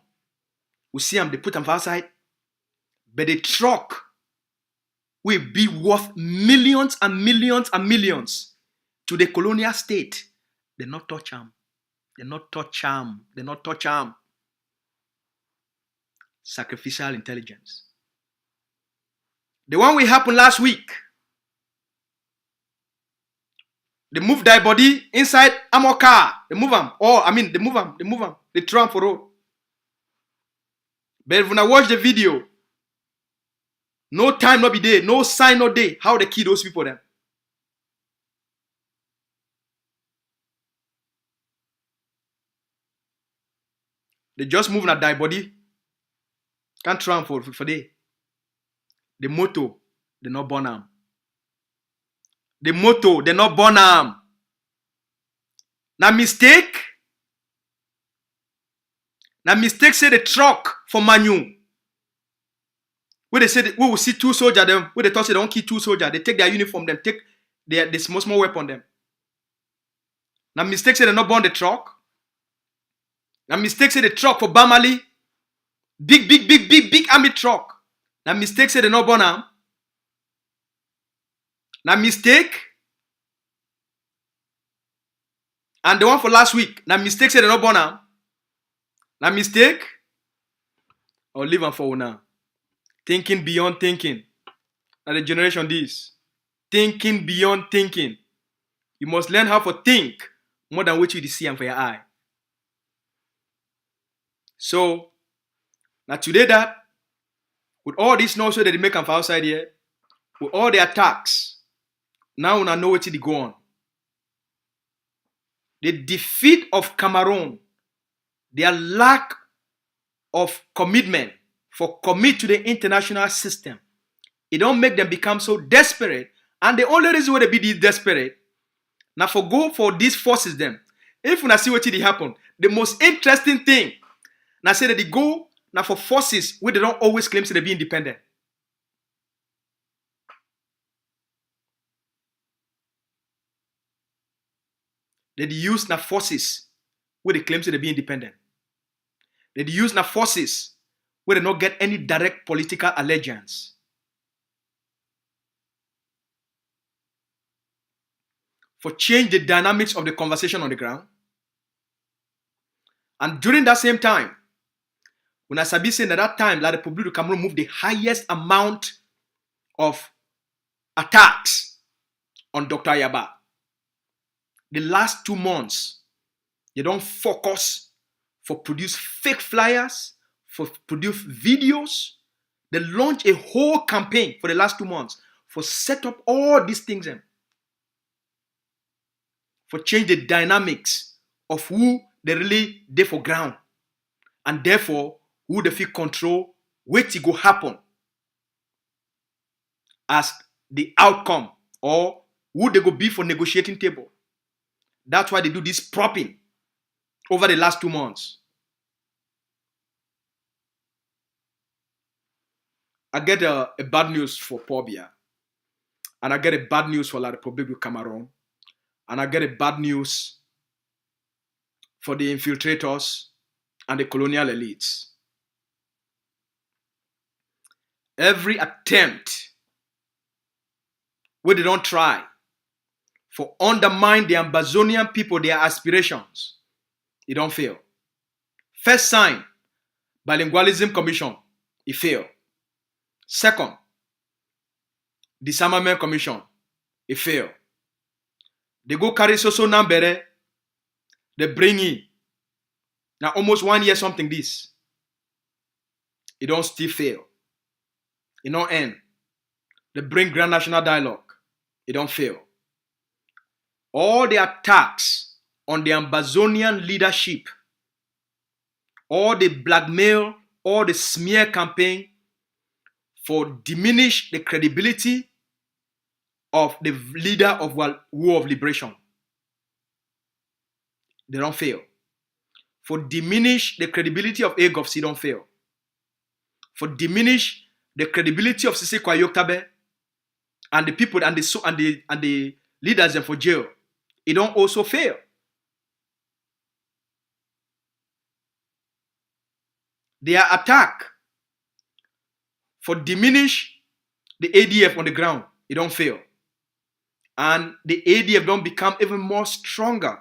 We see them, they put them outside. But the truck will be worth millions and millions and millions to the colonial state. They not touch them. They not touch them. They not touch them. Sacrificial intelligence. The one will happen last week. They move their body inside armor car. They move them. They move them. They move them. They throw them for road. But when I watch the video, no time, no be day, no sign, no day. How they kill those people then? They just move at their body. Can't throw them for day. The motto, they not burn them. The motto, they not burn them. Now mistake. Now mistake say the truck for Manu. Where they say we will see two soldiers them. Where they thought they don't kill two soldiers. They take their uniform, them take the small weapon them. Now mistake say they not burn the truck. Now mistake say the truck for Bamali. Big army truck. Now mistake say they not burn them. Now mistake. And the one for last week. Now mistake say they not burn them. Now mistake. I'll leave them for now. Thinking beyond thinking. Now the generation this. Thinking beyond thinking. You must learn how to think more than what you see and for your eye. So, now today that, with all this noise that they make from outside here, with all the attacks, now I know what they go on. The defeat of Cameroun, their lack of commitment for commit to the international system, it don't make them become so desperate. And the only reason why they be this desperate, now for go for these forces them. If you see what did happen, the most interesting thing, now say that they go now for forces where they don't always claim to they be independent. They use now forces where they claim to they be independent. They use now forces where they don't get any direct political allegiance. For change the dynamics of the conversation on the ground. And during that same time, when I sabi saying at that time, La République du Cameroun moved the highest amount of attacks on Dr. Yaba. The last 2 months, they don't focus for produce fake flyers, for produce videos. They launch a whole campaign for the last 2 months for set up all these things in. For change the dynamics of who they really there for ground. And therefore, who they feel control, what it go happen as the outcome, or who they go be for negotiating table. That's why they do this propping over the last 2 months. I get a bad news for Pobia, and I get a bad news for La République du Cameroun, and I get a bad news for the infiltrators and the colonial elites. Every attempt where they don't try for undermine the Amazonian people, their aspirations, it don't fail. First sign, Bilingualism Commission, it failed. Second, Disarmament Commission, it failed. They go carry Soso Nambere, they bring in. Now almost 1 year something this. It don't still fail. It don't end. They bring Grand National Dialogue. It don't fail. All the attacks on the Amazonian leadership, all the blackmail, all the smear campaign for diminish the credibility of the leader of War of Liberation. They don't fail. For diminish the credibility of AGOFs, they don't fail. For diminish the credibility of Sisi Kwayoktabe and the people and the leaders for jail, it don't also fail. Their attack for diminish the ADF on the ground, it don't fail. And the ADF don't become even more stronger.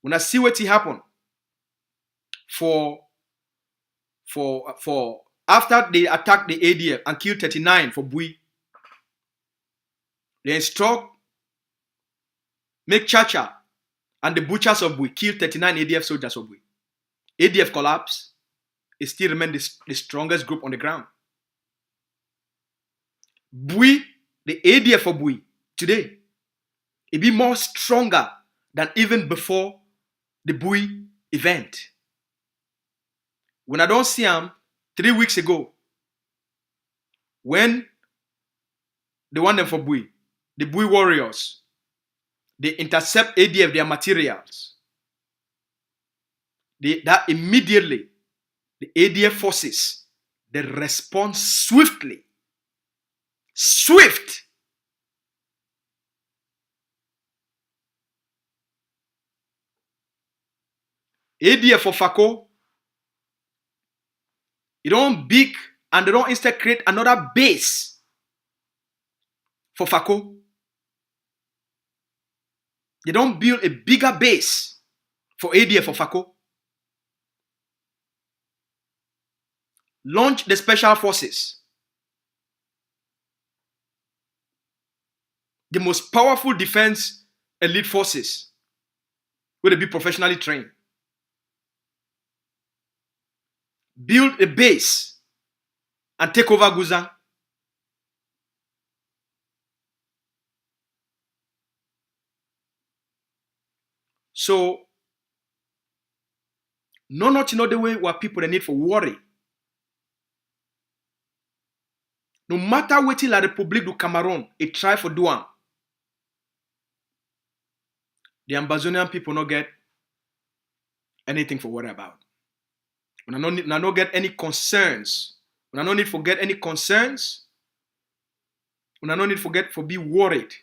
When I see what happen for after they attack the ADF and kill 39 for Bui, they instruct make Chacha and the butchers of Bui kill 39 ADF soldiers of Bui. ADF collapse, it still remains the strongest group on the ground. Bui, the ADF for Bui today, it be more stronger than even before the Bui event. When I don't see him 3 weeks ago, when they want them for Bui, the Bui warriors, they intercept ADF their materials. That immediately the ADF forces, they respond swiftly. Swift. ADF for Fako, it don't big and they don't instead create another base for Fako. They don't build a bigger base for ADF for Fako. Launch the special forces. The most powerful defense elite forces will be professionally trained. Build a base and take over Guzan. So, not the way what people they need for worry. No matter what la République du Cameroun it try for do am, the Amazonian people not get anything for worry about. When I don't get any concerns, when I don't need to get any concerns, when I don't need to for be worried.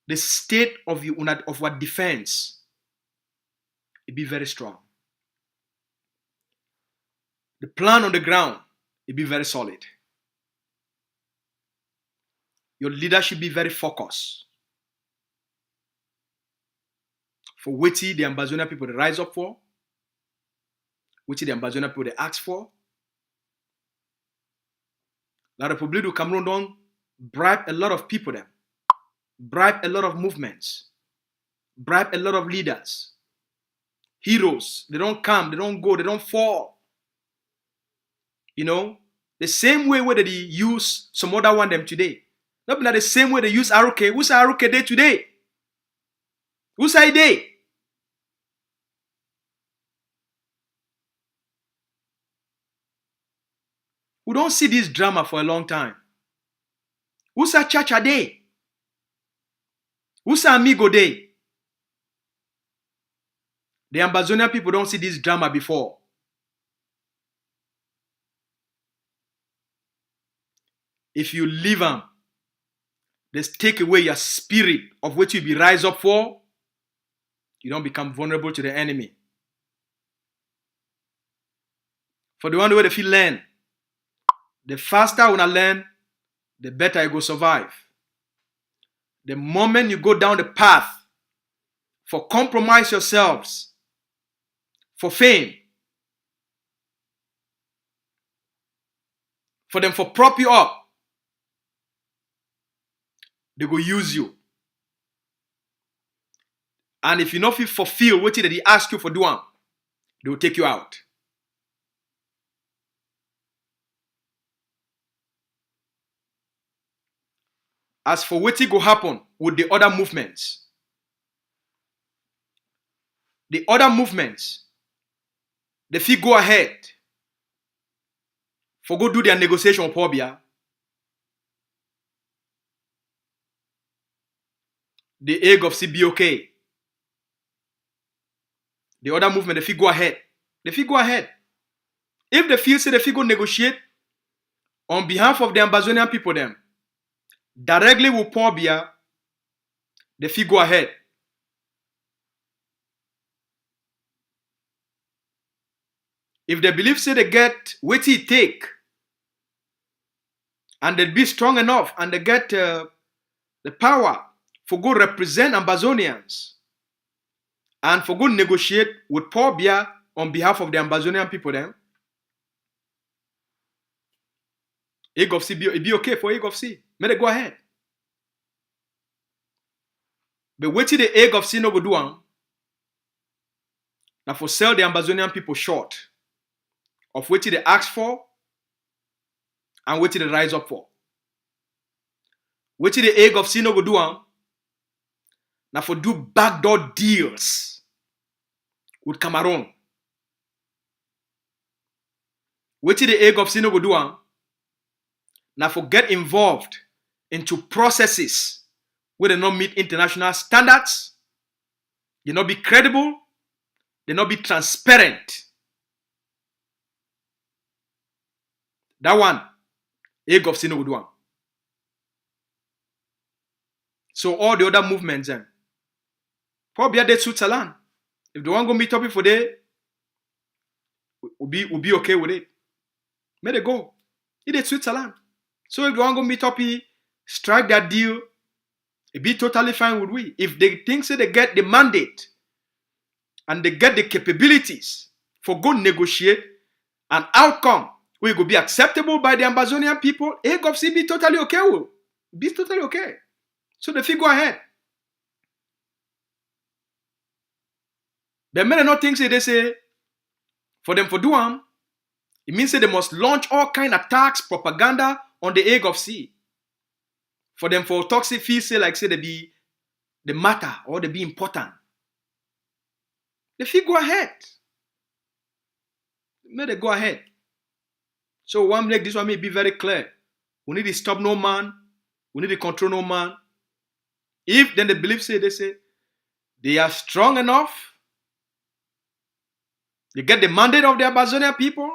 The state of our defense, it be very strong. The plan on the ground, it be very solid. Your leadership be very focused. For what the Amazonian people they rise up for, what the Amazonian people they ask for. La République du Cameroun don't bribe a lot of people them. Bribe a lot of movements, bribe a lot of leaders, heroes. They don't come, they don't go, they don't fall. You know, the same way where they use some other one them today. Not like the same way they use Aruke. Who's Aruke day today? Who's I day? We don't see this drama for a long time. Who's a Chacha day? Who's amigo day? The Amazonian people don't see this drama before. If you leave them, they take away your spirit of what you be rise up for, you don't become vulnerable to the enemy. For the one way if you learn, the faster when I learn, the better you go survive. The moment you go down the path for compromise yourselves, for fame, for them for prop you up, they go use you. And if you not fulfill what they ask you for doing, they will take you out. As for what will happen with the other movements, they feel go ahead for go do their negotiation with Pobia. The egg of CBOK. The other movement, they feel go ahead. They feel go ahead. If they feel say they feel go negotiate on behalf of the Amazonian people them, directly with Pobia, they feel go ahead. If they believe say they get what it take and they be strong enough and they get the power for go represent Ambazonians and for go negotiate with Paul Biya on behalf of the Ambazonian people then, it be okay for Egg of C. May they go ahead. But wait till the Egg of C no go do am. Now for sell the Ambazonian people short of what they ask for and what they rise up for. Wait till the Egg of C no go do am. Now for do backdoor deals with Cameroun. Wait till the Egg of C no go do am. Now for get involved into processes where they not meet international standards, they not be credible, they not be transparent. That one, Egg of C no go do am. So all the other movements then, probably at Switzerland. If they want to go meet up for day, we'll be okay with it. May they go. It is Switzerland. So if they want to go meet up, strike that deal, it be totally fine with we. If they think so they get the mandate and they get the capabilities for go negotiate an outcome will go be acceptable by the Ambazonian people, Egg of C be totally okay with. Be totally okay. So the fee go ahead. But many not think say they say for them for do am, it means that they must launch all kind of attacks, propaganda on the Egg of C. For them for toxic feel say like say they be the matter or they be important. The fee go ahead. May they go ahead. So one like this one may be very clear. We need to stop no man. We need to control no man. If then they believe say they say they are strong enough, they get the mandate of the Ambazonian people,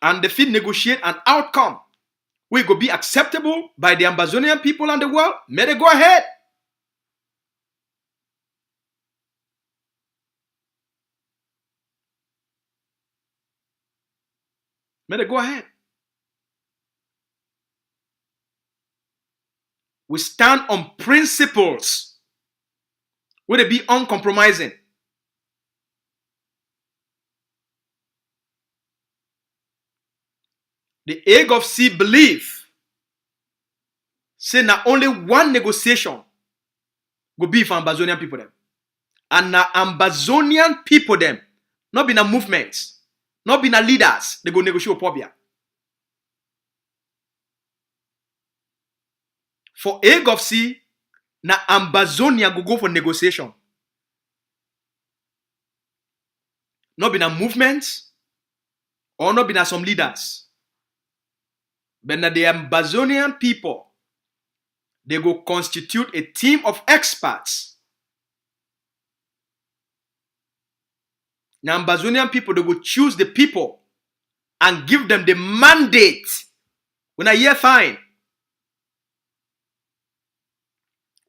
and they fit negotiate an outcome will go be acceptable by the Ambazonian people and the world, may they go ahead. May they go ahead. We stand on principles. Will they be uncompromising? The Egg of C believe say na only one negotiation go be for Ambazonian people them. And na Ambazonian people them, not be na movements, not be na leaders, they go negotiate with Pobia. For Egg of C, na Ambazonia go for negotiation. Not be na movements, or not be na some leaders. But na the Ambazonian people, they go constitute a team of experts. Now Ambazonian people, they go choose the people and give them the mandate. When I hear fine.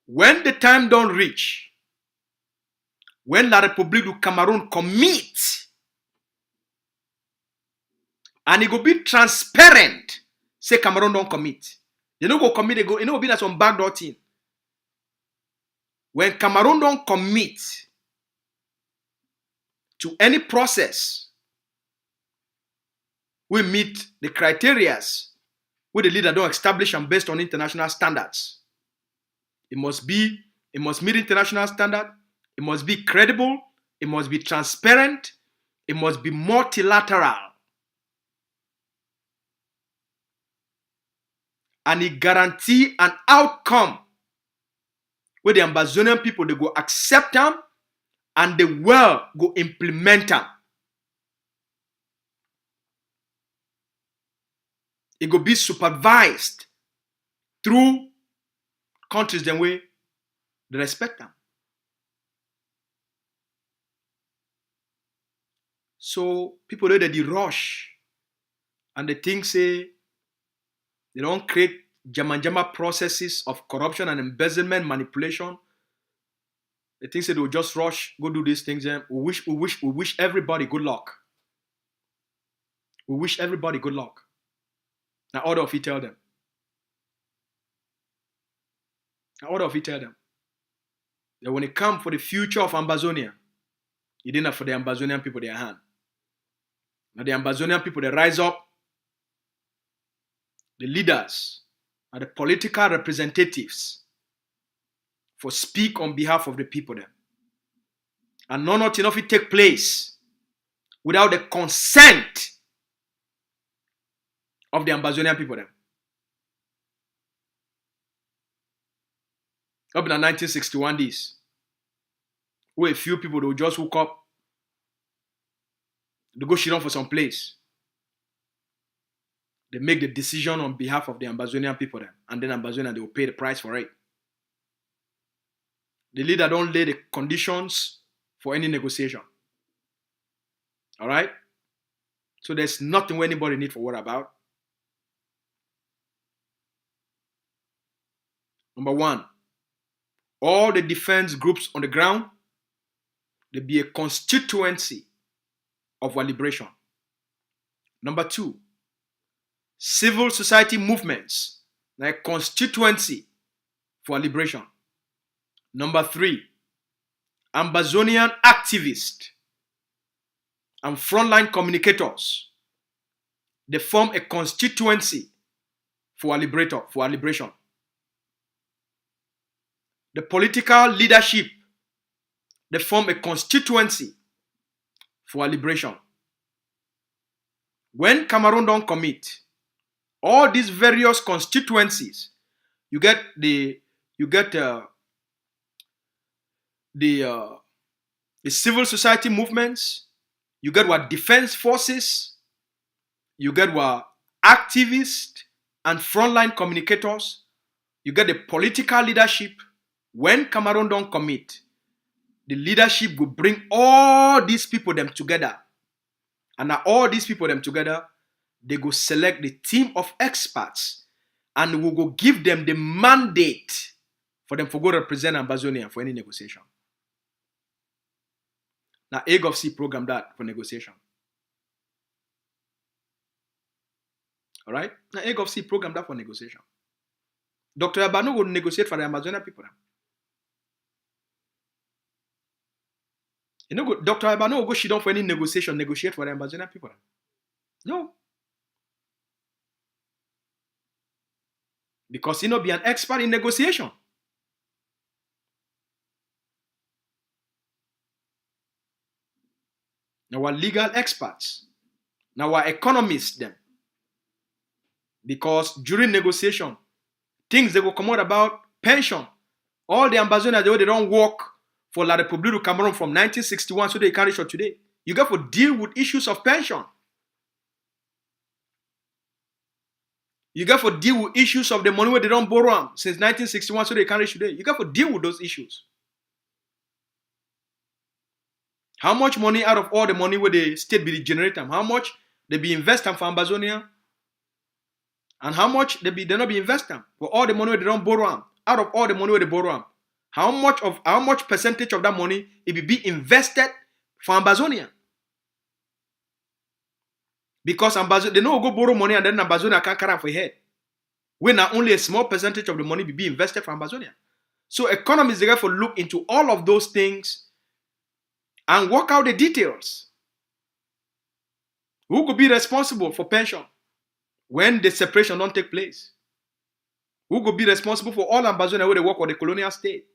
When the time don't reach, when La République du Cameroun commit, and it go be transparent, say Cameroun don't commit. They don't go commit, they go, it no go be that some backdoor thing. When Cameroun don't commit to any process, we meet the criteria where the leader don't establish and based on international standards. It must meet international standard. It must be credible. It must be transparent. It must be multilateral. And it guarantee an outcome where the Ambazonian people, they go accept them and the world go implement them. It go be supervised through countries them way they respect them. So people know that they rush and they think say they don't create jama processes of corruption and embezzlement, manipulation. They think say they will just rush, go do these things. And we wish everybody good luck. We wish everybody good luck. Now order of it tell them. Now order of it tell them. That when it comes for the future of Ambazonia, it didn't for the Ambazonian people their hand. Now the Ambazonian people, they rise up, the leaders and the political representatives for speak on behalf of the people then. And nothing of it take place without the consent of the Ambazonian people then. Up in 1961 this, where a few people will just woke up, they go shit on for some place. They make the decision on behalf of the Ambazonian people then, and then Ambazonia, they will pay the price for it. The leader don't lay the conditions for any negotiation. All right? So there's nothing where anybody need for worry about. Number one, all the defense groups on the ground, they be a constituency of our liberation. Number two, civil society movements, like constituency for liberation. Number three, Ambazonian activists and frontline communicators, they form a constituency for our liberation. The political leadership, they form a constituency for our liberation. When Cameroun don't commit, all these various constituencies, you get the civil society movements, you get what defense forces, you get what activists and frontline communicators, you get the political leadership. When Cameroun don't commit, the leadership will bring all these people them together. And now all these people them together, they go select the team of experts and we go give them the mandate for them to go represent Ambazonia for any negotiation. Now AGOVC program that for negotiation. All right? Now AGOVC program that for negotiation. Dr. Abano will negotiate for the Amazonian people. You know, Dr. Abano will go sit down for any negotiate for the Amazonian people. No. Because he not be an expert in negotiation. Now our legal experts. Now our economists them. Because during negotiation, things they will come out about pension. All the Ambazonians, they don't work for La République du Cameroun from 1961 so they carry short today. You got to deal with issues of pension. You got to deal with issues of the money where they don't borrow since 1961 so they carry today. You got to deal with those issues. How much money out of all the money where the state be generate them? How much they be investing for Ambazonia? And how much they not be investing for all the money where they don't borrow out of all the money where they borrow how much percentage of that money it will be invested for Ambazonia? Because they don't go borrow money and then Ambazonia can't carry for head. When not only a small percentage of the money will be invested for Ambazonia. So economists they have to look into all of those things and work out the details. Who could be responsible for pension when the separation don't take place? Who could be responsible for all Ambazonia where they work with the colonial state?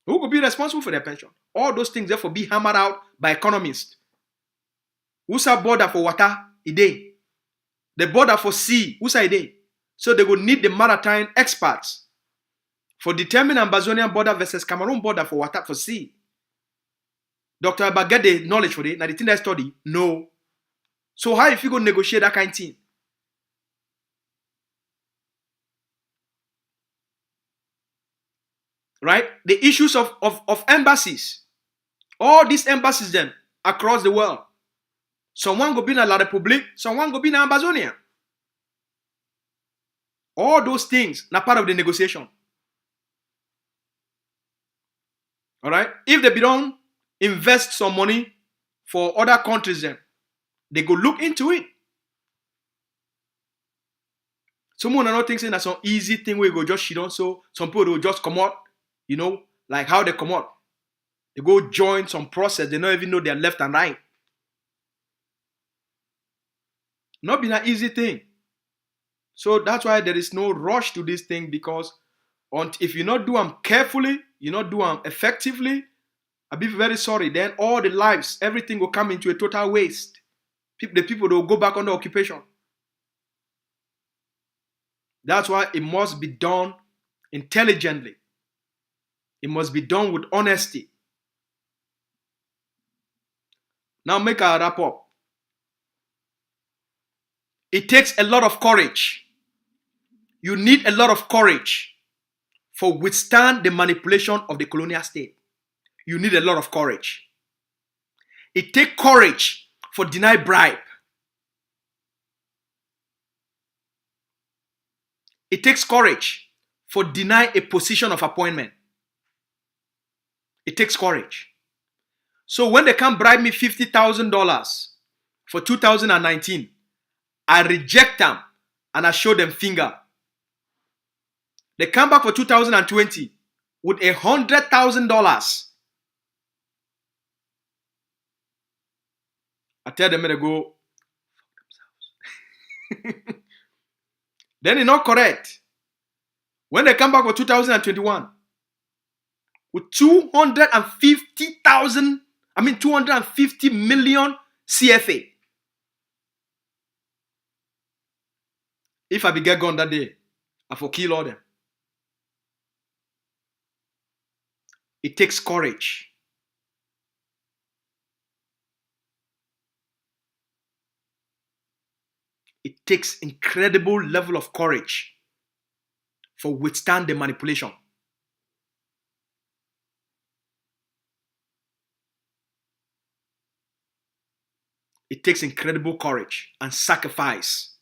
Who could be responsible for their pension? All those things therefore be hammered out by economists. Who's a border for water? Ide. The border for sea. Who's a ide? So they will need the maritime experts for determining Ambazonian border versus Cameroon border for water for sea. Dr. Abba get the knowledge for it. Now the thing that study, no. So how if you go negotiate that kind of thing? Right? The issues of embassies. All these embassies then across the world. Someone go be in La République, someone go be in Ambazonia. All those things are part of the negotiation. All right? If they don't invest some money for other countries then, they go look into it. Someone are not thinking that's some easy thing where you go just shit on. So some people will just come out, like how they come out. They go join some process. They don't even know their left and right. Not been an easy thing. So that's why there is no rush to this thing, because if you not do them carefully, you not do them effectively, I'll be very sorry. Then all the lives, everything will come into a total waste. The people will go back under occupation. That's why it must be done intelligently. It must be done with honesty. Now make a wrap up. It takes a lot of courage. You need a lot of courage for withstand the manipulation of the colonial state. You need a lot of courage. It takes courage for deny bribe. It takes courage for deny a position of appointment. It takes courage. So when they can bribe me $50,000 for 2019, I reject them and I show them finger. They come back for 2020 with $100,000. I tell them to go fuck themselves. Then it's not correct. When they come back for 2021 with 250 million CFA. If I be get gone that day, I for kill all them. It takes courage. It takes incredible level of courage for withstand the manipulation. It takes incredible courage and sacrifice.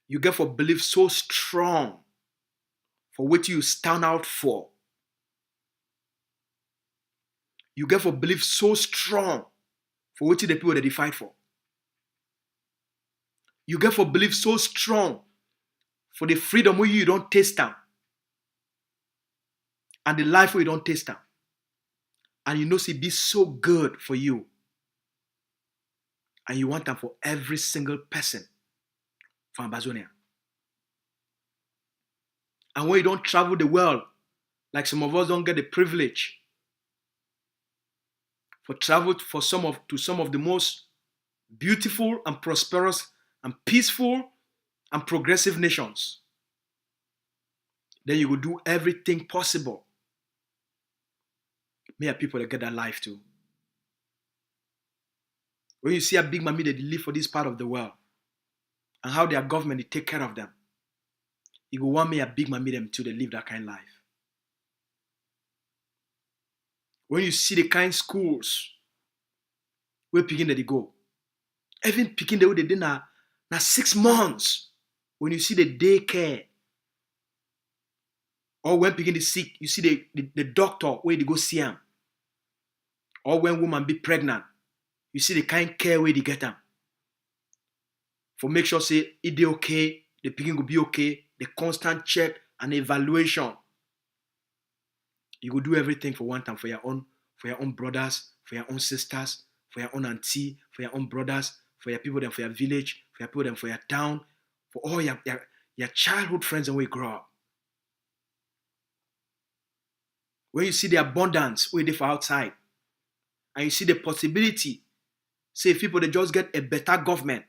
You get for belief so strong for what you stand out for. You get for belief so strong for what the people that they fight for. You get for belief so strong for the freedom where you don't taste them, and the life where you don't taste them, and you know it be so good for you, and you want them for every single person from Amazonia. And when you don't travel the world, like some of us don't get the privilege for travel to some of the most beautiful and prosperous and peaceful and progressive nations, then you will do everything possible. May people that get that life too. When you see a big mammy that live for this part of the world and how their government they take care of them, you go want me a big mammy them too, they live that kind of life. When you see the kind schools where picking that they go, even picking the way they did now 6 months. When you see the daycare, or when picking the sick, you see the doctor where they go see them. Or when woman be pregnant, you see the kind care where they get them. For make sure say if they okay, the picking will be okay, the constant check and evaluation. You will do everything for one time for your own brothers, for your own sisters, for your own auntie, for your own brothers, for your people then for your village, for your people then for your town, for all your childhood friends and where you grow up. When you see the abundance where they for outside, and you see the possibility, say people they just get a better government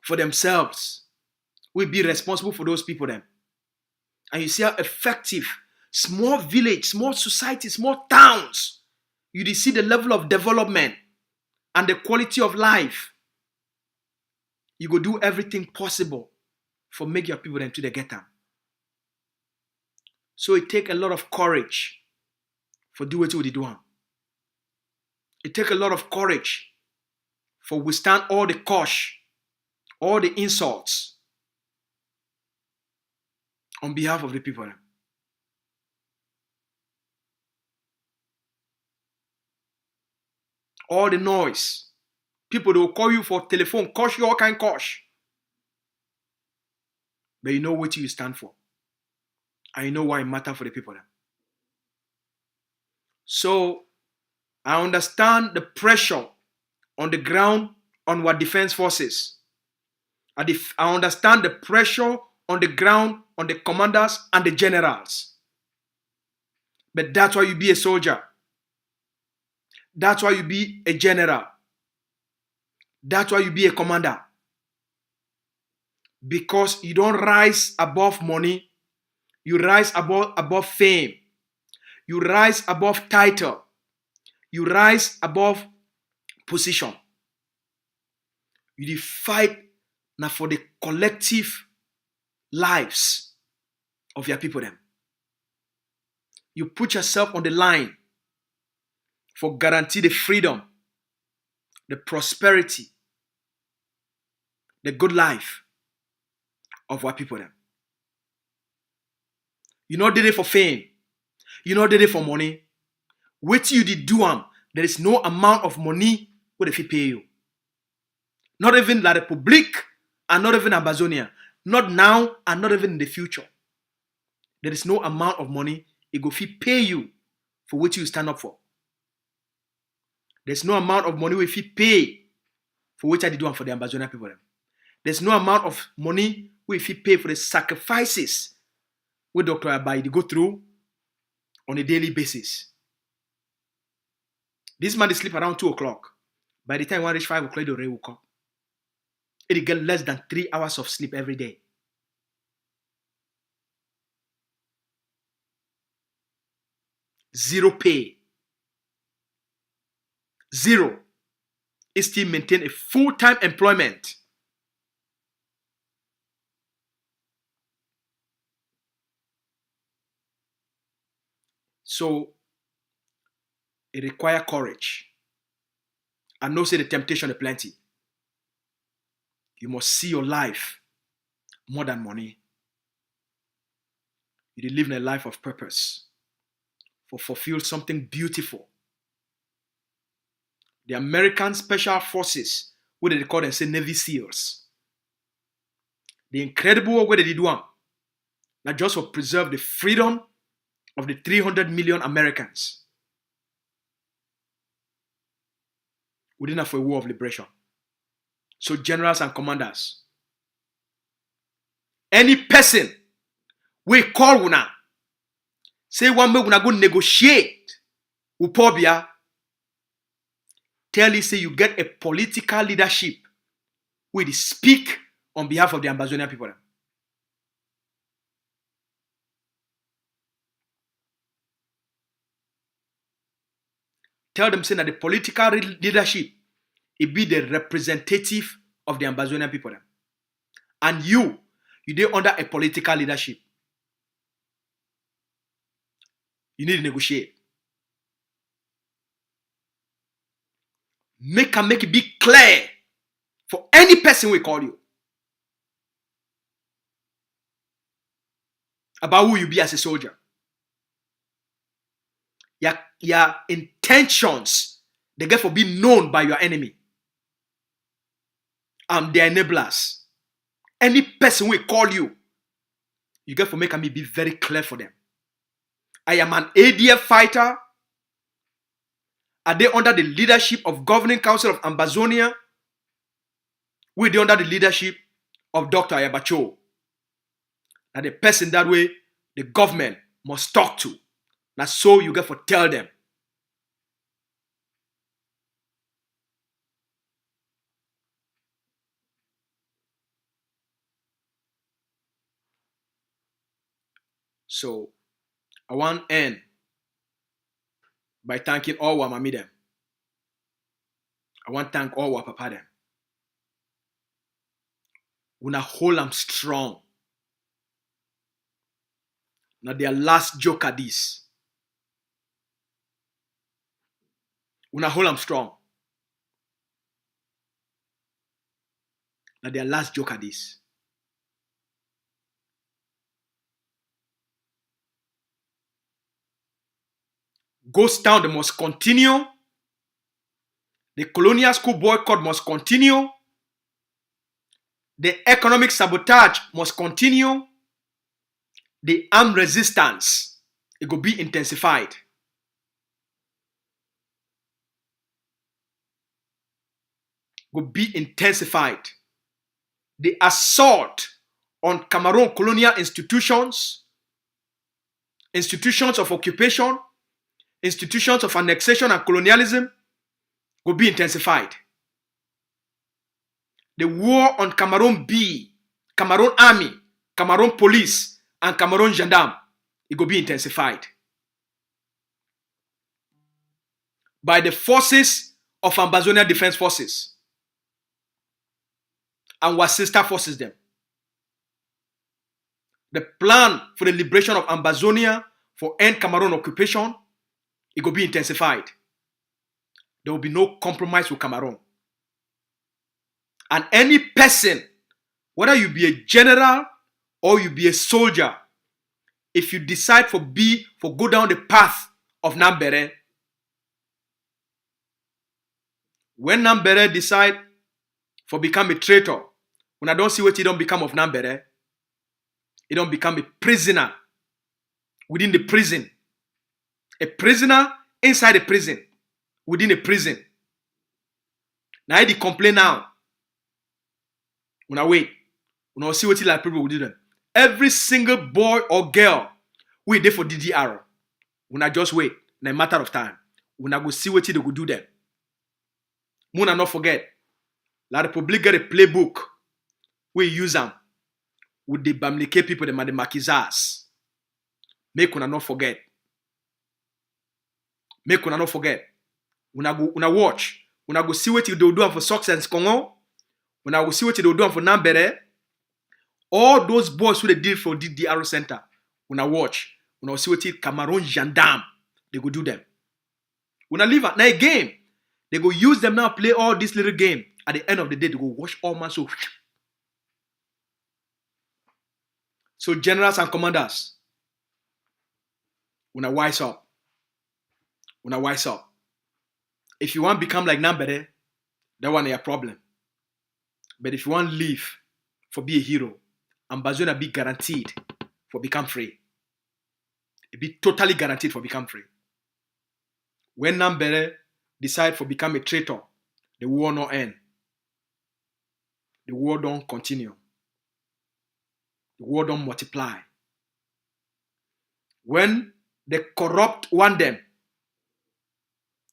for themselves, will be responsible for those people then. And you see how effective small village, small society, small towns, you see the level of development and the quality of life. You go do everything possible for make your people then to they get them. So it take a lot of courage for do what you do. It take a lot of courage for withstand all the cosh, all the insults on behalf of the people. All the noise, People, they will call you for telephone, cosh you all kind cosh. But you know what you stand for. And you know why it matters for the people. So, I understand the pressure on the ground on our defense forces. I understand the pressure on the ground on the commanders and the generals. But that's why you be a soldier. That's why you be a general. That's why you be a commander. Because you don't rise above money. You rise above fame. You rise above title. You rise above position. You fight now for the collective lives of your people them. You put yourself on the line for guarantee the freedom, the prosperity, the good life of our people them. You not did it for fame. You not did it for money. Wait you did do them. There is no amount of money where they pay you. Not even La Republique and not even Amazonia. Not now and not even in the future. There is no amount of money it go pay you for what you stand up for. There's no amount of money we pay for what I did do for the Amazonia people. There's no amount of money we pay for the sacrifices we Dr. Abai go through on a daily basis. This man they sleep around 2 o'clock. By the time one reach 5 o'clock, they already woke up. It get less than 3 hours of sleep every day. Zero pay. Zero. It still maintain a full-time employment. So it requires courage. I know say the temptation is plenty. You must see your life more than money. You live in a life of purpose. For fulfill something beautiful. The American Special Forces, what they call them, say Navy SEALs. The incredible way they do them, not just for preserve the freedom of the 300 million Americans within a war of liberation. So generals and commanders, any person we call una, say one way una go negotiate with Pobia, tell you say you get a political leadership where they speak on behalf of the Amazonian people. Tell them say that the political leadership it be the representative of the Amazonian people. And you dey under a political leadership. You need to negotiate. Make it be clear for any person we call you about who you be as a soldier. Your intentions, they get for being known by your enemy. And their enablers. Any person we call you, you get for make me be very clear for them. I am an ADF fighter. Are they under the leadership of Governing Council of Amazonia? We they under the leadership of Dr. Ayabacho. And the person that way the government must talk to. Now so you get for tell them. So I want to end by thanking all our mommy them. I want to thank all our papa them. Una hold them strong. Now their last joke at this. Una hold them strong. Now their last joke at this. Ghost Town, they must continue The colonial school boycott must continue. The economic sabotage must continue. The armed resistance, it will be intensified. Will be intensified. The assault on Cameroon colonial institutions, institutions of occupation, institutions of annexation and colonialism will be intensified. The war on Cameroon Cameroon Army, Cameroon Police, and Cameroon Gendarme, it will be intensified by the forces of Ambazonia Defense Forces and our sister forces them. The plan for the liberation of Ambazonia for end Cameroon occupation, it will be intensified. There will be no compromise with Cameroon. And any person, whether you be a general or you be a soldier, if you decide for go down the path of Nambere, when Nambere decide for become a traitor, when I don't see what he don't become of Nambere, he don't become a prisoner within the prison. A prisoner inside a prison, within a prison. Now he complain now. When I wait, when I see what like people will do them. Every single boy or girl we there for DDR. When I just wait, in a matter of time, when I go see what they will do them. When I not forget, La Republic get a playbook. We use them with the Bamileke people, the Maquisards. Make una not forget. Make una not forget. When I watch, when I go see what they do for success Congo, when I go see what they do for Nambere, all those boys who they did for DDR Center, when I watch, when I see what Cameroon Gendarme, they go do them. When I leave at night game, they go use them now, play all this little game. At the end of the day, they go wash all my soul. So generals and commanders, when I wise up, if you want to become like Nambere, that one is a problem. But if you want to live for be a hero, Ambazonia be guaranteed for become free. It be totally guaranteed for become free. When Nambere decide for become a traitor, the war not end. The war don't continue. The war don't multiply. When the corrupt want them,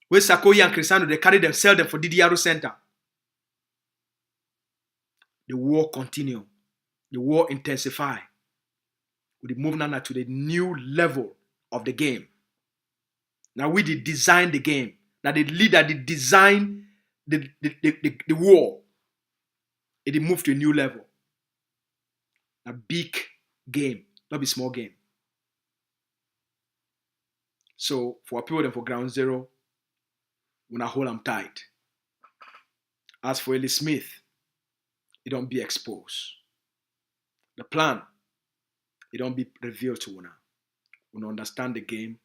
when Sakoyi and Cristiano, they carry them, sell them for DDR Center. The war continue. The war intensify. We move now to the new level of the game. Now we did design the game. Now the leader did design the war. It move to a new level. A big game, not a small game. So for people and for ground zero, when I hold them tight. As for Ellie Smith, it don't be exposed. The plan, it don't be revealed to una. Una understand the game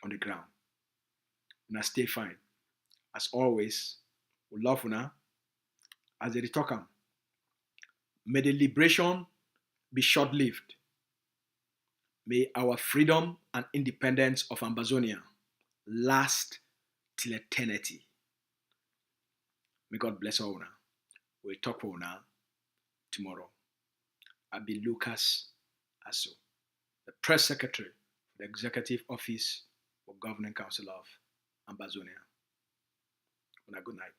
on the ground. Una stay fine. As always, we love una. As they talk am, may the liberation be short-lived. May our freedom and independence of Ambazonia last till eternity. May God bless all una. We'll talk for una tomorrow. I'll be Lucas Asso, the Press Secretary for the Executive Office of Governing Council of Ambazonia. Una good night.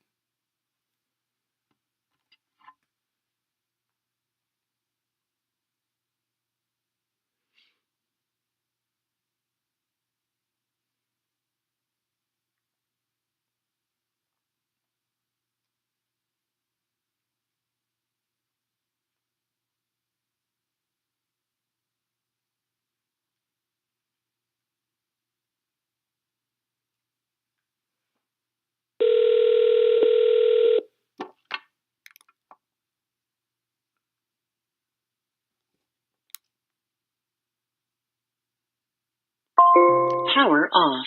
Power off.